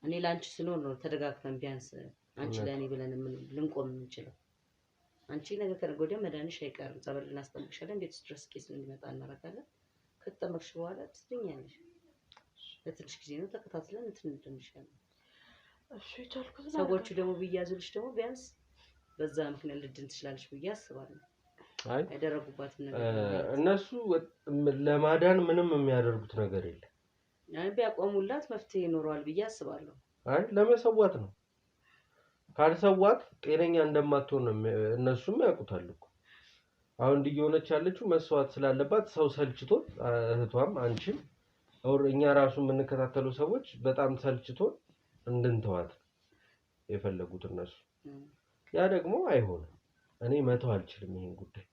እኔ ላንቺ ስኖር ነው ተደጋግፈን ቢያንስ አንቺ ለእኔ ብለን ልንቆም የምንችለው። አንቺ ነገ ከነገ ወዲያ መዳንሽ አይቀርም። ጸበል እናስጠምቅሻለን። ቤት ውስጥ ድረስ ቄስ እንዲመጣ እናደርጋለን። ከተጠመቅሽ በኋላ ትድኛለሽ። ለትንሽ ጊዜ ነው ተከታትለን እንድንሻለን። እሺ ይቻልኩት። ሰዎቹ ደግሞ ቢያዙልሽ ደግሞ ቢያንስ በዛ ምክንያት ልድን ትችላለሽ ብዬ አስባለሁ። አይ ያደረጉባትን ነገር እነሱ ለማዳን ምንም የሚያደርጉት ነገር የለም። አይ ቢያቆሙላት መፍትሄ ይኖረዋል ብዬ አስባለሁ። አይ ለመሰዋት ነው። ካልሰዋት ጤነኛ እንደማትሆን እነሱም ያውቁታል እኮ። አሁን እንዲሆነች ያለችው መስዋዕት ስላለባት ሰው ሰልችቶት እህቷም አንቺም እኛ ራሱ የምንከታተሉ ሰዎች በጣም ሰልችቶን እንድንተዋት የፈለጉት እነሱ። ያ ደግሞ አይሆንም። እኔ መተው አልችልም ይሄን ጉዳይ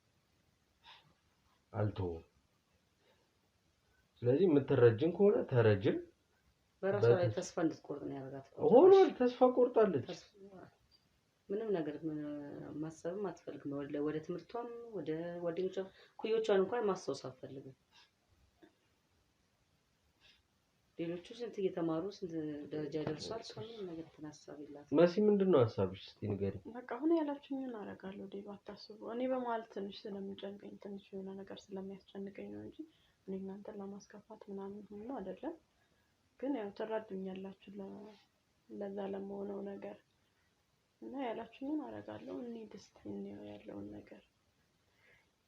አልተውም። ስለዚህ የምትረጅን ከሆነ ተረጅን። በራሷ ላይ ተስፋ እንድትቆርጥ ነው ያደረጋት። ሆኗል። ተስፋ ቆርጣለች። ምንም ነገር ማሰብም አትፈልግም። ወደ ትምህርቷም ወደ ጓደኞቿ ኩዮቿን እንኳን ማስታወስ አትፈልግም። ሌሎቹ ስንት እየተማሩ ስንት ደረጃ ደርሷል። እሷ ምንም ነገር ሀሳብ የላትም። መሲ ምንድነው ሀሳብሽ? እስቲ ንገሪኝ። በቃ አሁን ያላችሁኝን አደርጋለሁ። ዴቭ አታስቡ። እኔ በመሀል ትንሽ ስለሚጨንቀኝ ትንሽ የሆነ ነገር ስለሚያስጨንቀኝ ነው እንጂ እኔ እናንተን ለማስከፋት ምናምን ሆኖ አይደለም። ግን ያው ትረዱኛላችሁ ለዛ ለመሆነው ነገር እና ያላችሁኝን አደርጋለሁ። እኔ ደስተኛ ነው ያለውን ነገር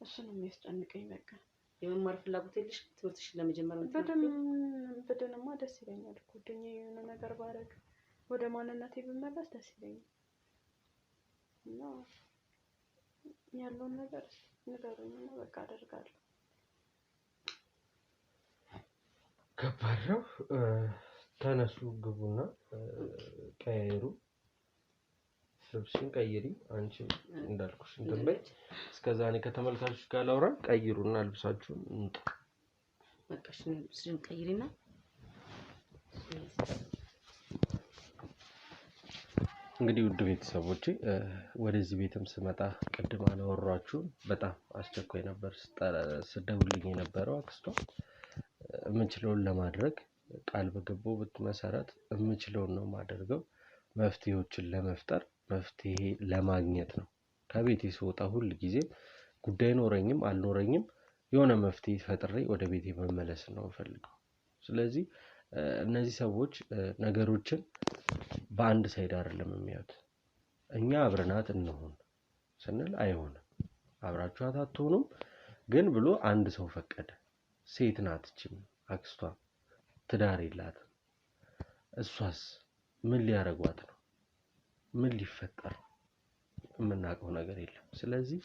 እሱ ነው የሚያስጨንቀኝ። በቃ የመማር ፍላጎት የለሽ? ትምህርትሽን ለመጀመር በደንማ ደስ ይለኛል። ጓደኛዬ የሆነ ነገር ባደርግ ወደ ማንነቴ ብመለስ ደስ ይለኛል። እና ያለውን ነገር ንገሩኝና በቃ አደርጋለሁ። ከባድ ነው። ተነሱ ግቡና ቀይሩ። ልብስሽን ቀይሪ። አንቺ እንዳልኩሽ እንትን በይ። እስከዛ እኔ ከተመልካቾች ጋር ላውራ። ቀይሩና ልብሳችሁን እንጣ። በቃ እሺ ልብስሽን ቀይሪና እንግዲህ ውድ ቤተሰቦቼ ወደዚህ ቤትም ስመጣ ቅድም አላወራችሁ በጣም አስቸኳይ ነበር ስደውልኝ የነበረው አክስቷ። የምችለውን ለማድረግ ቃል በገባሁት መሰረት የምችለውን ነው የማደርገው። መፍትሄዎችን ለመፍጠር መፍትሄ ለማግኘት ነው። ከቤቴ ስወጣ ሁል ጊዜ ጉዳይ ኖረኝም አልኖረኝም የሆነ መፍትሄ ፈጥሬ ወደ ቤቴ መመለስ ነው የምፈልገው። ስለዚህ እነዚህ ሰዎች ነገሮችን በአንድ ሳይድ አይደለም የሚያዩት። እኛ አብረናት እንሆን ስንል አይሆንም። አብራችኋት አትሆኑም ግን ብሎ አንድ ሰው ፈቀደ። ሴት ናት እቺም አክስቷ፣ ትዳር የላትም። እሷስ ምን ሊያረጓት ነው? ምን ሊፈጠር የምናውቀው ነገር የለም። ስለዚህ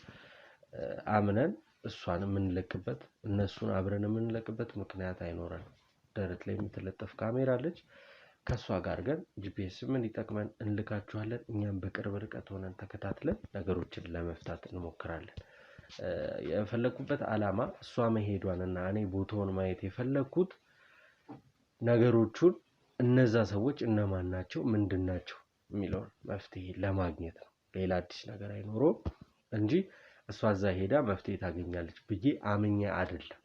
አምነን እሷን የምንለቅበት እነሱን አብረን የምንለቅበት ምክንያት አይኖረንም። ደረት ላይ የምትለጠፍ ካሜራ አለች። ከሷ ጋር ግን ጂፒኤስ ምን ይጠቅመን እንልካችኋለን። እኛም በቅርብ ርቀት ሆነን ተከታትለን ነገሮችን ለመፍታት እንሞክራለን። የፈለኩበት ዓላማ እሷ መሄዷንና እኔ ቦታውን ማየት የፈለኩት ነገሮቹን እነዛ ሰዎች እነማን ናቸው ምንድናቸው የሚለውን መፍትሄ ለማግኘት ነው። ሌላ አዲስ ነገር አይኖርም እንጂ እሷ እዛ ሄዳ መፍትሄ ታገኛለች ብዬ አምኜ አይደለም።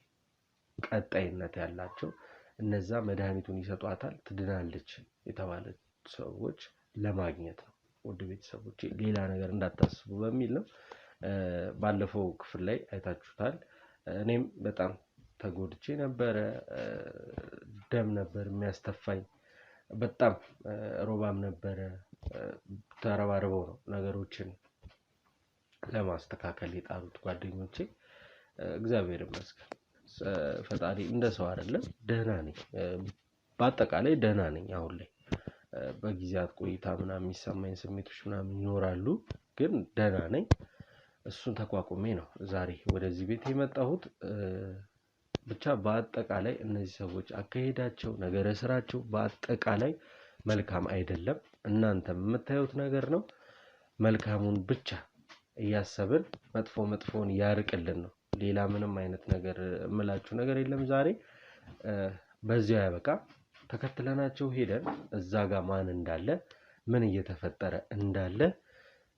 ቀጣይነት ያላቸው እነዛ መድኃኒቱን ይሰጧታል ትድናለች የተባለ ሰዎች ለማግኘት ነው ውድ ቤተሰቦቼ ሌላ ነገር እንዳታስቡ በሚል ነው ባለፈው ክፍል ላይ አይታችሁታል እኔም በጣም ተጎድቼ ነበረ ደም ነበር የሚያስተፋኝ በጣም ሮባም ነበረ ተረባርበው ነው ነገሮችን ለማስተካከል የጣሩት ጓደኞቼ እግዚአብሔር ይመስገን ፈጣሪ እንደ ሰው አይደለም ደህና ነኝ በአጠቃላይ ደህና ነኝ አሁን ላይ በጊዜያት ቆይታ ምናምን የሚሰማኝ ስሜቶች ምናምን ይኖራሉ ግን ደህና ነኝ እሱን ተቋቁሜ ነው ዛሬ ወደዚህ ቤት የመጣሁት ብቻ በአጠቃላይ እነዚህ ሰዎች አካሄዳቸው ነገረ ስራቸው በአጠቃላይ መልካም አይደለም እናንተም የምታዩት ነገር ነው መልካሙን ብቻ እያሰብን መጥፎን ያርቅልን ነው ሌላ ምንም አይነት ነገር እምላችሁ ነገር የለም ዛሬ በዚያው ያበቃ ተከትለናቸው ሄደን እዛ ጋር ማን እንዳለ ምን እየተፈጠረ እንዳለ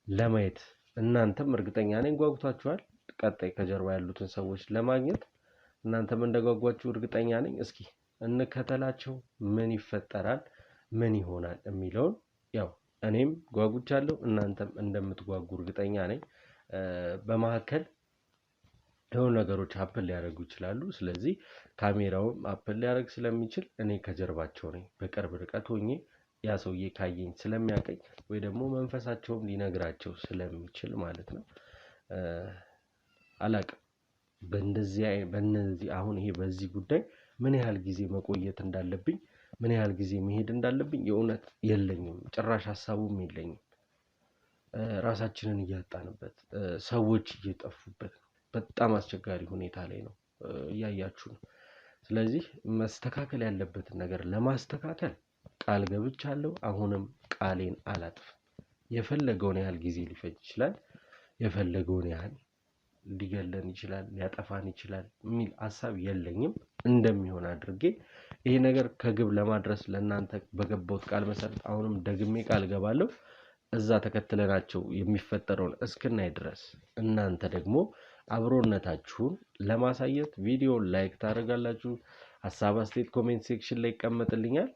ለማየት እናንተም እርግጠኛ ነኝ ጓጉታችኋል ቀጣይ ከጀርባ ያሉትን ሰዎች ለማግኘት እናንተም እንደጓጓችሁ እርግጠኛ ነኝ እስኪ እንከተላቸው ምን ይፈጠራል ምን ይሆናል የሚለውን ያው እኔም ጓጉቻለሁ እናንተም እንደምትጓጉ እርግጠኛ ነኝ በመሐከል የሆኑ ነገሮች አፕል ሊያደርጉ ይችላሉ ስለዚህ ካሜራውም አፕል ሊያደርግ ስለሚችል እኔ ከጀርባቸው ነኝ በቅርብ ርቀት ሆኜ ያ ሰውዬ ካየኝ ስለሚያቀኝ ወይ ደግሞ መንፈሳቸውም ሊነግራቸው ስለሚችል ማለት ነው አላቅም በእነዚህ አሁን ይሄ በዚህ ጉዳይ ምን ያህል ጊዜ መቆየት እንዳለብኝ ምን ያህል ጊዜ መሄድ እንዳለብኝ የእውነት የለኝም ጭራሽ ሐሳቡም የለኝም ራሳችንን እያጣንበት ሰዎች እየጠፉበት በጣም አስቸጋሪ ሁኔታ ላይ ነው ያያችሁ ነው ስለዚህ መስተካከል ያለበትን ነገር ለማስተካከል ቃል ገብቻለሁ አሁንም ቃሌን አላጥፍ የፈለገውን ያህል ጊዜ ሊፈጅ ይችላል የፈለገውን ያህል ሊገለን ይችላል ሊያጠፋን ይችላል ሚል ሐሳብ የለኝም እንደሚሆን አድርጌ ይሄ ነገር ከግብ ለማድረስ ለእናንተ በገባሁት ቃል መሰረት አሁንም ደግሜ ቃል ገባለሁ እዛ ተከትለናቸው የሚፈጠረውን እስክናይ ድረስ እናንተ ደግሞ አብሮነታችሁን ለማሳየት ቪዲዮ ላይክ ታደርጋላችሁ ሐሳብ አስተያየት ኮሜንት ሴክሽን ላይ ይቀመጥልኛል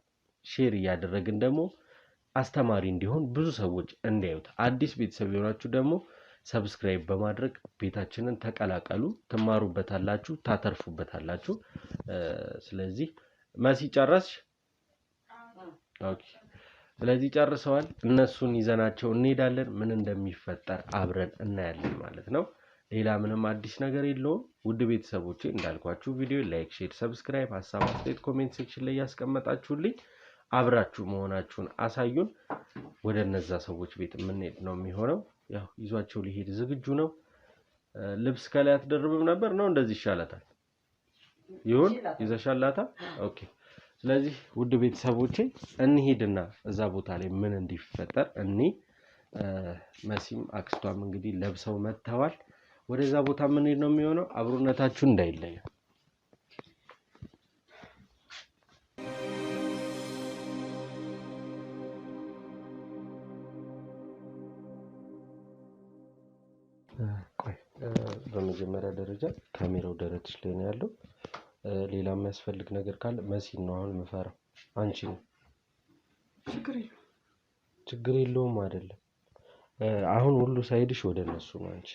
ሼር ያደረግን ደግሞ አስተማሪ እንዲሆን ብዙ ሰዎች እንዲያዩት አዲስ ቤተሰብ የሆናችሁ ደግሞ ሰብስክራይብ በማድረግ ቤታችንን ተቀላቀሉ ትማሩበታላችሁ ታተርፉበታላችሁ ስለዚህ መሲ ጨረስሽ ኦኬ ስለዚህ ጨርሰዋል እነሱን ይዘናቸው እንሄዳለን ምን እንደሚፈጠር አብረን እናያለን ማለት ነው ሌላ ምንም አዲስ ነገር የለውም ውድ ቤተሰቦቼ እንዳልኳችሁ ቪዲዮ ላይክ ሼር ሰብስክራይብ ሐሳብ አስተያየት ኮሜንት ሴክሽን ላይ ያስቀመጣችሁልኝ አብራችሁ መሆናችሁን አሳዩን ወደ እነዛ ሰዎች ቤት የምንሄድ ነው የሚሆነው ያው ይዟቸው ሊሄድ ዝግጁ ነው ልብስ ከላይ አትደርብም ነበር ነው እንደዚህ ይሻላታል ይሁን ይዘሻላታ ኦኬ ስለዚህ ውድ ቤተሰቦቼ እንሂድና እዛ ቦታ ላይ ምን እንዲፈጠር መሲም አክስቷም እንግዲህ ለብሰው መጥተዋል ወደዛ ቦታ ምን ነው የሚሆነው አብሮነታችሁ እንዳይለየ በመጀመሪያ ደረጃ ካሜራው ደረትሽ ላይ ነው ያለው ሌላ የሚያስፈልግ ነገር ካለ መሲን ነው አሁን መፈራው አንቺ ነው ችግር የለውም አይደለም አሁን ሁሉ ሳይድሽ ወደ እነሱ ነው አንቺ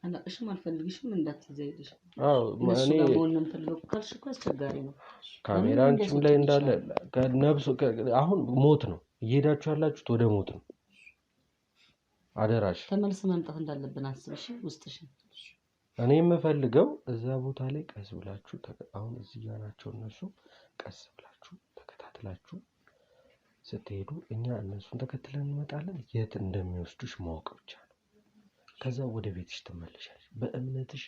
አላቅሽም አልፈልግሽም እንዳትዘይድሽ አዎ እኔ ለሞንም ፈልገው ካልሽ እኮ አስቸጋሪ ነው ካሜራ አንቺም ላይ እንዳለ ከነብሱ አሁን ሞት ነው እየሄዳችሁ ያላችሁት ወደ ሞት ነው አደራሽ ተመልስ መምጣት እንዳለብን አስብሽ ውስጥሽ እኔ የምፈልገው እዛ ቦታ ላይ ቀስ ብላችሁ አሁን እዚህ ጋር ናቸው እነሱ ቀስ ብላችሁ ተከታትላችሁ ስትሄዱ እኛ እነሱን ተከትለን እንመጣለን የት እንደሚወስዱሽ ማወቅ ብቻ ነው ከዛ ወደ ቤትሽ ትመለሻለሽ በእምነትሽ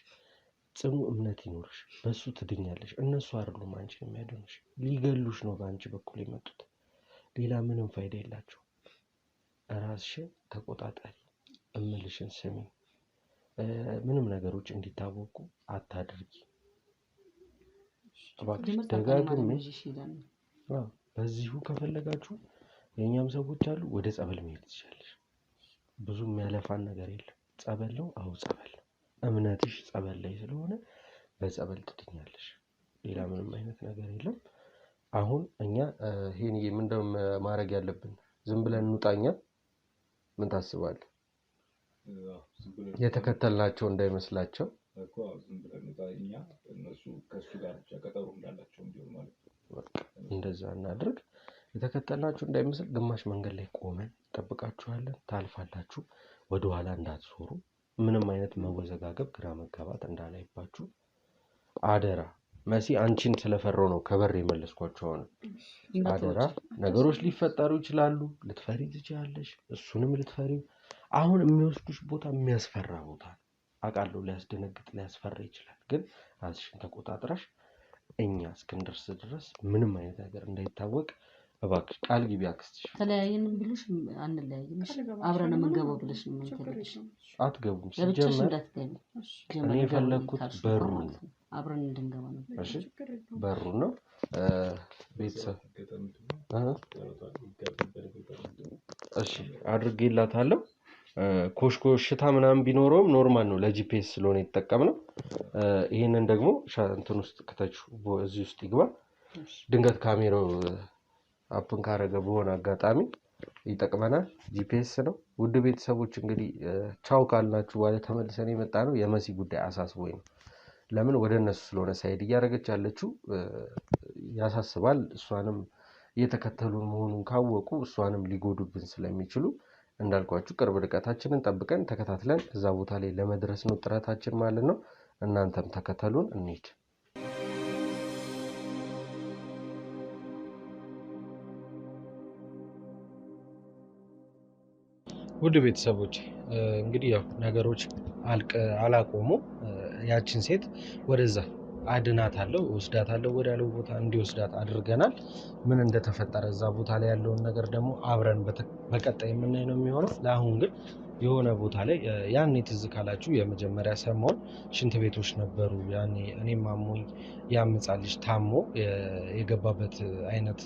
ጽኑ እምነት ይኖርሽ በሱ ትድኛለሽ እነሱ አይደሉም አንቺን የሚያድኑሽ ሊገሉሽ ነው በአንቺ በኩል የመጡት ሌላ ምንም ፋይዳ የላቸው ራስሽን ተቆጣጣሪ እምልሽን ስሚ ምንም ነገሮች እንዲታወቁ አታድርጊ እባክሽ ደጋግሜ በዚሁ ከፈለጋችሁ የኛም ሰዎች አሉ ወደ ጸበል መሄድ ትችላለሽ ብዙም ያለፋን ነገር የለም ጸበል ነው አው ጸበል እምነትሽ ጸበል ላይ ስለሆነ በጸበል ትድኛለሽ ሌላ ምንም አይነት ነገር የለም አሁን እኛ ይሄን ምንድነው ማድረግ ያለብን? ዝም ብለን እንውጣኛ? ምን ታስባለህ? የተከተልናቸው እንዳይመስላቸው እኮ ዝም ብለን እንውጣኛ፣ እነሱ ከሱ ጋር ብቻ ቀጠሮ እንዳላቸው እንዲሆን ማለት ነው። እንደዛ እናድርግ። የተከተልናቸው እንዳይመስል ግማሽ መንገድ ላይ ቆመን ጠብቃችኋለን፣ ታልፋላችሁ። ወደ ኋላ እንዳትዞሩ፣ ምንም አይነት መወዘጋገብ፣ ግራ መጋባት እንዳላይባችሁ አደራ። መሲ አንቺን ስለፈራው ነው ከበር የመለስኳቸው። አሁን አደራ፣ ነገሮች ሊፈጠሩ ይችላሉ። ልትፈሪ ትችላለሽ፣ እሱንም ልትፈሪው። አሁን የሚወስዱሽ ቦታ የሚያስፈራ ቦታ አውቃለሁ። ሊያስደነግጥ ሊያስፈራ ይችላል። ግን ራስሽን ተቆጣጥረሽ እኛ እስክንደርስ ድረስ ምንም አይነት ነገር እንዳይታወቅ እባክሽ ቃል ግቢ። አክስትሽ ተለያየን ብለሽ አንለያይም፣ አብረን የምንገባው ብለሽ ነው የምትፈልጊ። አትገቡም። ለብቻሽ እንዳትገቢ። እኔ የፈለግኩት በሩ አብረን እንድንገባ ነው። እሺ በሩ ነው። ቤተሰብ እሺ አድርጌላታለሁ። ኮሽኮሽታ ምናምን ቢኖረውም ኖርማል ነው፣ ለጂፒኤስ ስለሆነ የተጠቀምነው። ይሄንን ደግሞ እንትን ውስጥ ከተቹ እዚህ ውስጥ ይግባ። ድንገት ካሜራው አፕን ካረገ በሆነ አጋጣሚ ይጠቅመናል። ጂፒኤስ ነው። ውድ ቤተሰቦች እንግዲህ ቻው ካልናችሁ በኋላ ተመልሰን የመጣ ነው። የመሲ ጉዳይ አሳስቦኝ ነው። ለምን ወደ እነሱ ስለሆነ ሳይድ እያደረገች ያለችው ያሳስባል። እሷንም እየተከተሉን መሆኑን ካወቁ እሷንም ሊጎዱብን ስለሚችሉ እንዳልኳችሁ ቅርብ ርቀታችንን ጠብቀን ተከታትለን እዛ ቦታ ላይ ለመድረስ ነው ጥረታችን ማለት ነው። እናንተም ተከተሉን እንሂድ። ውድ ቤተሰቦች እንግዲህ ያው ነገሮች አላቆሙ። ያችን ሴት ወደዛ አድናታለሁ፣ ወስዳታለሁ፣ ወደ ያለው ቦታ እንዲወስዳት አድርገናል። ምን እንደተፈጠረ እዛ ቦታ ላይ ያለውን ነገር ደግሞ አብረን በቀጣይ የምናይ ነው የሚሆነው። ለአሁን ግን የሆነ ቦታ ላይ ያኔ ትዝ ካላችሁ የመጀመሪያ ሰሞን ሽንት ቤቶች ነበሩ። ያኔ እኔም አሞኝ ያምጻል ልጅ ታሞ የገባበት አይነት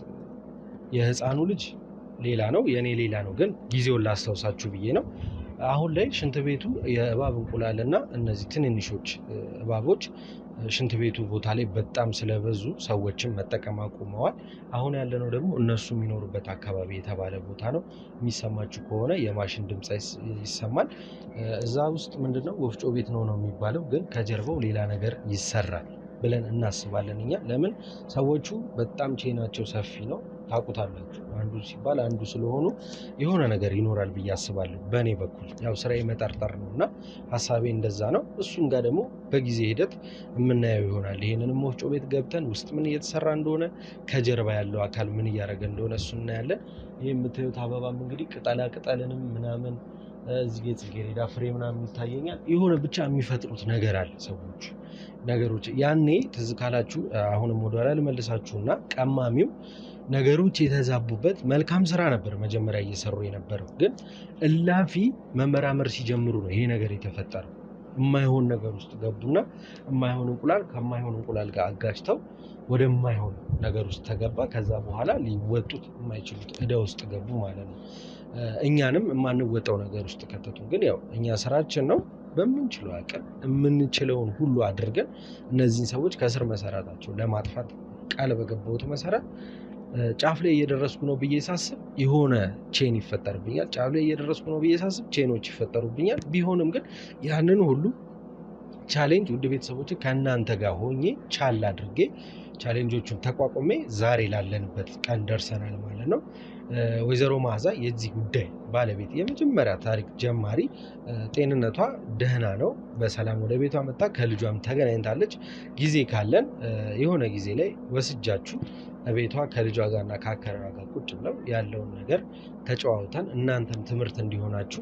የህፃኑ ልጅ ሌላ ነው፣ የኔ ሌላ ነው። ግን ጊዜውን ላስታውሳችሁ ብዬ ነው። አሁን ላይ ሽንት ቤቱ የእባብ እንቁላልና እነዚህ ትንንሾች እባቦች ሽንት ቤቱ ቦታ ላይ በጣም ስለበዙ ሰዎችም መጠቀም አቁመዋል። አሁን ያለነው ደግሞ እነሱ የሚኖሩበት አካባቢ የተባለ ቦታ ነው። የሚሰማችሁ ከሆነ የማሽን ድምፅ ይሰማል። እዛ ውስጥ ምንድነው ወፍጮ ቤት ነው የሚባለው፣ ግን ከጀርባው ሌላ ነገር ይሰራል ብለን እናስባለን እኛ። ለምን ሰዎቹ በጣም ቼናቸው ሰፊ ነው፣ ታውቁታላችሁ። አንዱ ሲባል አንዱ ስለሆኑ የሆነ ነገር ይኖራል ብዬ አስባለሁ። በእኔ በኩል ያው ስራዬ መጠርጠር ነው እና ሀሳቤ እንደዛ ነው። እሱም ጋር ደግሞ በጊዜ ሂደት የምናየው ይሆናል። ይህንንም ወፍጮ ቤት ገብተን ውስጥ ምን እየተሰራ እንደሆነ፣ ከጀርባ ያለው አካል ምን እያደረገ እንደሆነ እሱ እናያለን። ይህ የምታዩት አበባም እንግዲህ ቅጠላ ቅጠልንም ምናምን እዚህ ጽጌረዳ ፍሬ ምናምን ይታየኛል። የሆነ ብቻ የሚፈጥሩት ነገር አለ ሰዎች ነገሮች። ያኔ ትዝ ካላችሁ አሁንም ወደኋላ ልመልሳችሁና ቀማሚው ነገሮች የተዛቡበት መልካም ስራ ነበር መጀመሪያ እየሰሩ የነበረው። ግን እላፊ መመራመር ሲጀምሩ ነው ይሄ ነገር የተፈጠረው። የማይሆን ነገር ውስጥ ገቡና የማይሆን እንቁላል ከማይሆን እንቁላል ጋር አጋጭተው ወደማይሆን ነገር ውስጥ ተገባ። ከዛ በኋላ ሊወጡት የማይችሉት ዕዳ ውስጥ ገቡ ማለት ነው። እኛንም የማንወጣው ነገር ውስጥ ከተቱ። ግን ያው እኛ ስራችን ነው፣ በምንችለው አቅም የምንችለውን ሁሉ አድርገን እነዚህን ሰዎች ከስር መሰረታቸው ለማጥፋት ቃል በገባሁት መሰረት ጫፍ ላይ እየደረስኩ ነው ብዬ ሳስብ የሆነ ቼን ይፈጠርብኛል። ጫፍ ላይ እየደረስኩ ነው ብዬ ሳስብ ቼኖች ይፈጠሩብኛል። ቢሆንም ግን ያንን ሁሉ ቻሌንጅ ውድ ቤተሰቦች ከእናንተ ጋር ሆኜ ቻል አድርጌ ቻሌንጆቹን ተቋቁሜ ዛሬ ላለንበት ቀን ደርሰናል ማለት ነው። ወይዘሮ መዓዛ የዚህ ጉዳይ ባለቤት የመጀመሪያ ታሪክ ጀማሪ ጤንነቷ ደህና ነው። በሰላም ወደ ቤቷ መጣ። ከልጇም ተገናኝታለች። ጊዜ ካለን የሆነ ጊዜ ላይ ወስጃችሁ ቤቷ ከልጇ ጋርና ከአከራዋ ጋር ቁጭ ብለው ያለውን ነገር ተጨዋውተን እናንተም ትምህርት እንዲሆናችሁ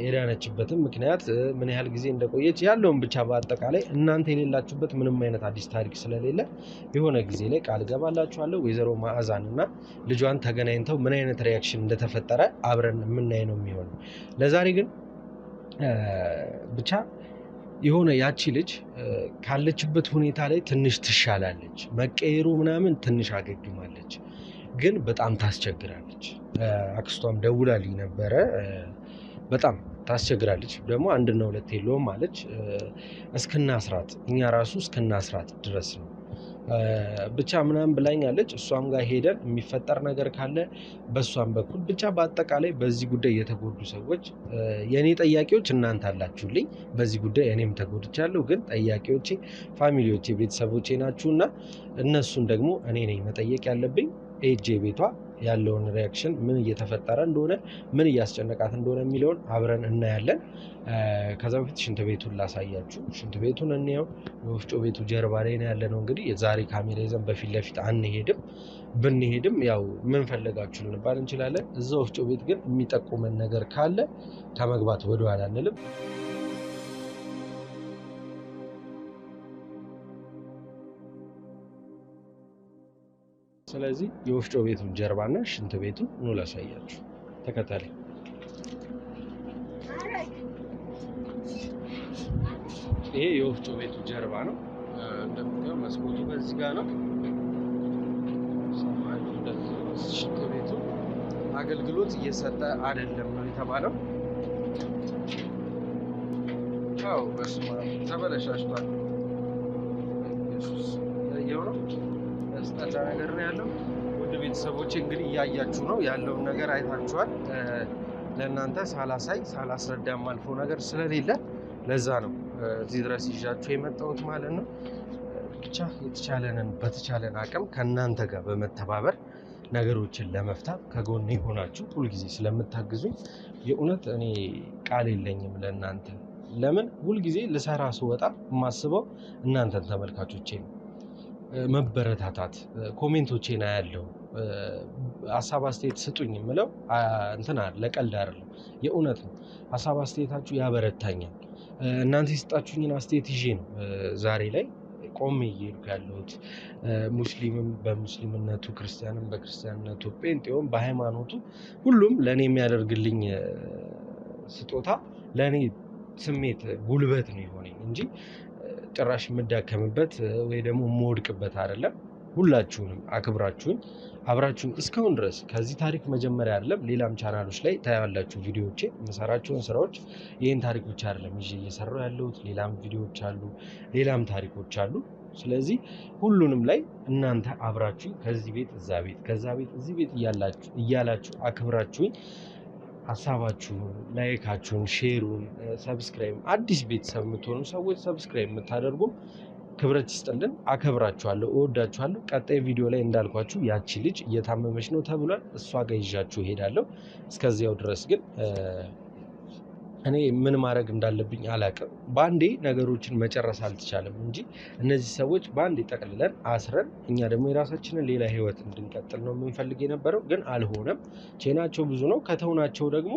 የዳነችበትን ምክንያት ምን ያህል ጊዜ እንደቆየች ያለውን ብቻ በአጠቃላይ እናንተ የሌላችሁበት ምንም አይነት አዲስ ታሪክ ስለሌለ የሆነ ጊዜ ላይ ቃል ገባላችኋለሁ። ወይዘሮ መዓዛን እና ልጇን ተገናኝተው ምን አይነት ሪያክሽን እንደተፈጠረ አብረን የምናይ ነው የሚሆነው። ለዛሬ ግን ብቻ የሆነ ያቺ ልጅ ካለችበት ሁኔታ ላይ ትንሽ ትሻላለች። መቀየሩ ምናምን ትንሽ አገግማለች፣ ግን በጣም ታስቸግራለች። አክስቷም ደውላልኝ ነበረ። በጣም ታስቸግራለች። ደግሞ አንድና ሁለት የለውም አለች። እስክናስራት እኛ ራሱ እስክናስራት ድረስ ነው ብቻ ምናምን ብላኛለች። እሷም ጋር ሄደን የሚፈጠር ነገር ካለ በእሷም በኩል ብቻ በአጠቃላይ በዚህ ጉዳይ የተጎዱ ሰዎች የእኔ ጠያቂዎች እናንተ አላችሁልኝ። በዚህ ጉዳይ እኔም ተጎድቻለሁ። ግን ጠያቂዎቼ ፋሚሊዎቼ፣ ቤተሰቦቼ ናችሁና እነሱን ደግሞ እኔ ነኝ መጠየቅ ያለብኝ። ኤጄ ቤቷ ያለውን ሪያክሽን ምን እየተፈጠረ እንደሆነ ምን እያስጨነቃት እንደሆነ የሚለውን አብረን እናያለን። ከዛ በፊት ሽንት ቤቱን ላሳያችሁ። ሽንት ቤቱን እንየው። የወፍጮ ቤቱ ጀርባ ላይ ነው ያለነው። እንግዲህ የዛሬ ካሜራ ይዘን በፊት ለፊት አንሄድም። ብንሄድም ያው ምን ፈለጋችሁ ልንባል እንችላለን። እዛ ወፍጮ ቤት ግን የሚጠቁመን ነገር ካለ ከመግባት ወደኋላ አንልም። ስለዚህ የወፍጮ ቤቱን ጀርባና ሽንት ቤቱን ኑ ላሳያችሁ። ተከታተሉ። ይሄ የወፍጮ ቤቱ ጀርባ ነው። እንደምታየው መስኮቱ በዚህ ጋር ነው። ሽንት ቤቱ አገልግሎት እየሰጠ አይደለም ነው የተባለው። አዎ በስመ አብ ተበለሻሽቷል። ኢየሱስ ያየው ነው። ያስጠላ ነገር ነው ያለው። ውድ ቤተሰቦቼ እንግዲህ እያያችሁ ነው ያለውን ነገር አይታችኋል። ለእናንተ ሳላስረዳ የማልፈው ነገር ስለሌለ ለዛ ነው እዚህ ድረስ ይዣችሁ የመጣሁት ማለት ነው። ብቻ በተቻለን አቅም ከእናንተ ጋር በመተባበር ነገሮችን ለመፍታት ከጎኔ ሆናችሁ ሁልጊዜ ስለምታግዙኝ የእውነት እኔ ቃል የለኝም ለእናንተ። ለምን ሁልጊዜ ልሰራ ስወጣ የማስበው እናንተን ተመልካቾቼ ነው። መበረታታት ኮሜንቶቼን አያለው። ሀሳብ አስተያየት ስጡኝ የምለው እንትና ለቀልድ አይደለም፣ የእውነት ነው። ሀሳብ አስተያየታችሁ ያበረታኛል። እናንተ የሰጣችሁኝን አስተያየት ይዤ ነው ዛሬ ላይ ቆሜ እየሄድኩ ያለሁት። ሙስሊምም በሙስሊምነቱ፣ ክርስቲያንም በክርስቲያንነቱ፣ ጴንጤውም በሃይማኖቱ ሁሉም ለእኔ የሚያደርግልኝ ስጦታ ለእኔ ስሜት ጉልበት ነው የሆነኝ እንጂ ጭራሽ የምዳከምበት ወይ ደግሞ የምወድቅበት አይደለም። ሁላችሁንም አክብራችሁኝ አብራችሁኝ እስካሁን ድረስ ከዚህ ታሪክ መጀመሪያ አይደለም ሌላም ቻናሎች ላይ ታያላችሁ ቪዲዮዎቼ የምሰራቸውን ስራዎች። ይህን ታሪክ ብቻ አይደለም ይዤ እየሰራሁ ያለሁት፣ ሌላም ቪዲዮዎች አሉ፣ ሌላም ታሪኮች አሉ። ስለዚህ ሁሉንም ላይ እናንተ አብራችሁኝ ከዚህ ቤት እዛ ቤት ከዛ ቤት እዚህ ቤት እያላችሁ አክብራችሁኝ ሀሳባችሁን፣ ላይካችሁን፣ ሼሩን፣ ሰብስክራይብ አዲስ ቤተሰብ የምትሆኑ ሰዎች ሰብስክራይብ የምታደርጉም ክብረት ይስጥልን። አከብራችኋለሁ፣ እወዳችኋለሁ። ቀጣይ ቪዲዮ ላይ እንዳልኳችሁ ያቺ ልጅ እየታመመች ነው ተብሏል። እሷ ጋር ይዣችሁ እሄዳለሁ። እስከዚያው ድረስ ግን እኔ ምን ማድረግ እንዳለብኝ አላውቅም። በአንዴ ነገሮችን መጨረስ አልተቻለም እንጂ እነዚህ ሰዎች በአንዴ ጠቅልለን አስረን እኛ ደግሞ የራሳችንን ሌላ ህይወት እንድንቀጥል ነው የምንፈልግ የነበረው። ግን አልሆነም። ቼናቸው ብዙ ነው። ከተውናቸው ደግሞ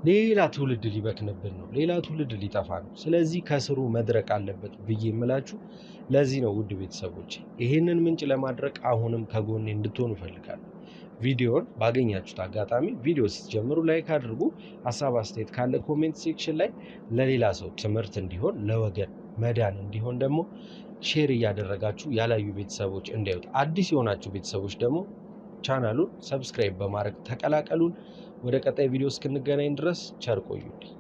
ሌላ ትውልድ ሊበክንብን ነው፣ ሌላ ትውልድ ሊጠፋ ነው። ስለዚህ ከስሩ መድረቅ አለበት ብዬ የምላችሁ ለዚህ ነው። ውድ ቤተሰቦች ይሄንን ምንጭ ለማድረግ አሁንም ከጎኔ እንድትሆኑ እፈልጋለሁ። ቪዲዮን ባገኛችሁት አጋጣሚ ቪዲዮ ስትጀምሩ ላይክ አድርጉ። ሀሳብ አስተያየት ካለ ኮሜንት ሴክሽን ላይ ለሌላ ሰው ትምህርት እንዲሆን ለወገን መዳን እንዲሆን ደግሞ ሼር እያደረጋችሁ ያላዩ ቤተሰቦች እንዲያዩት፣ አዲስ የሆናችሁ ቤተሰቦች ደግሞ ቻናሉን ሰብስክራይብ በማድረግ ተቀላቀሉን። ወደ ቀጣይ ቪዲዮ እስክንገናኝ ድረስ ቸር ቆዩልኝ።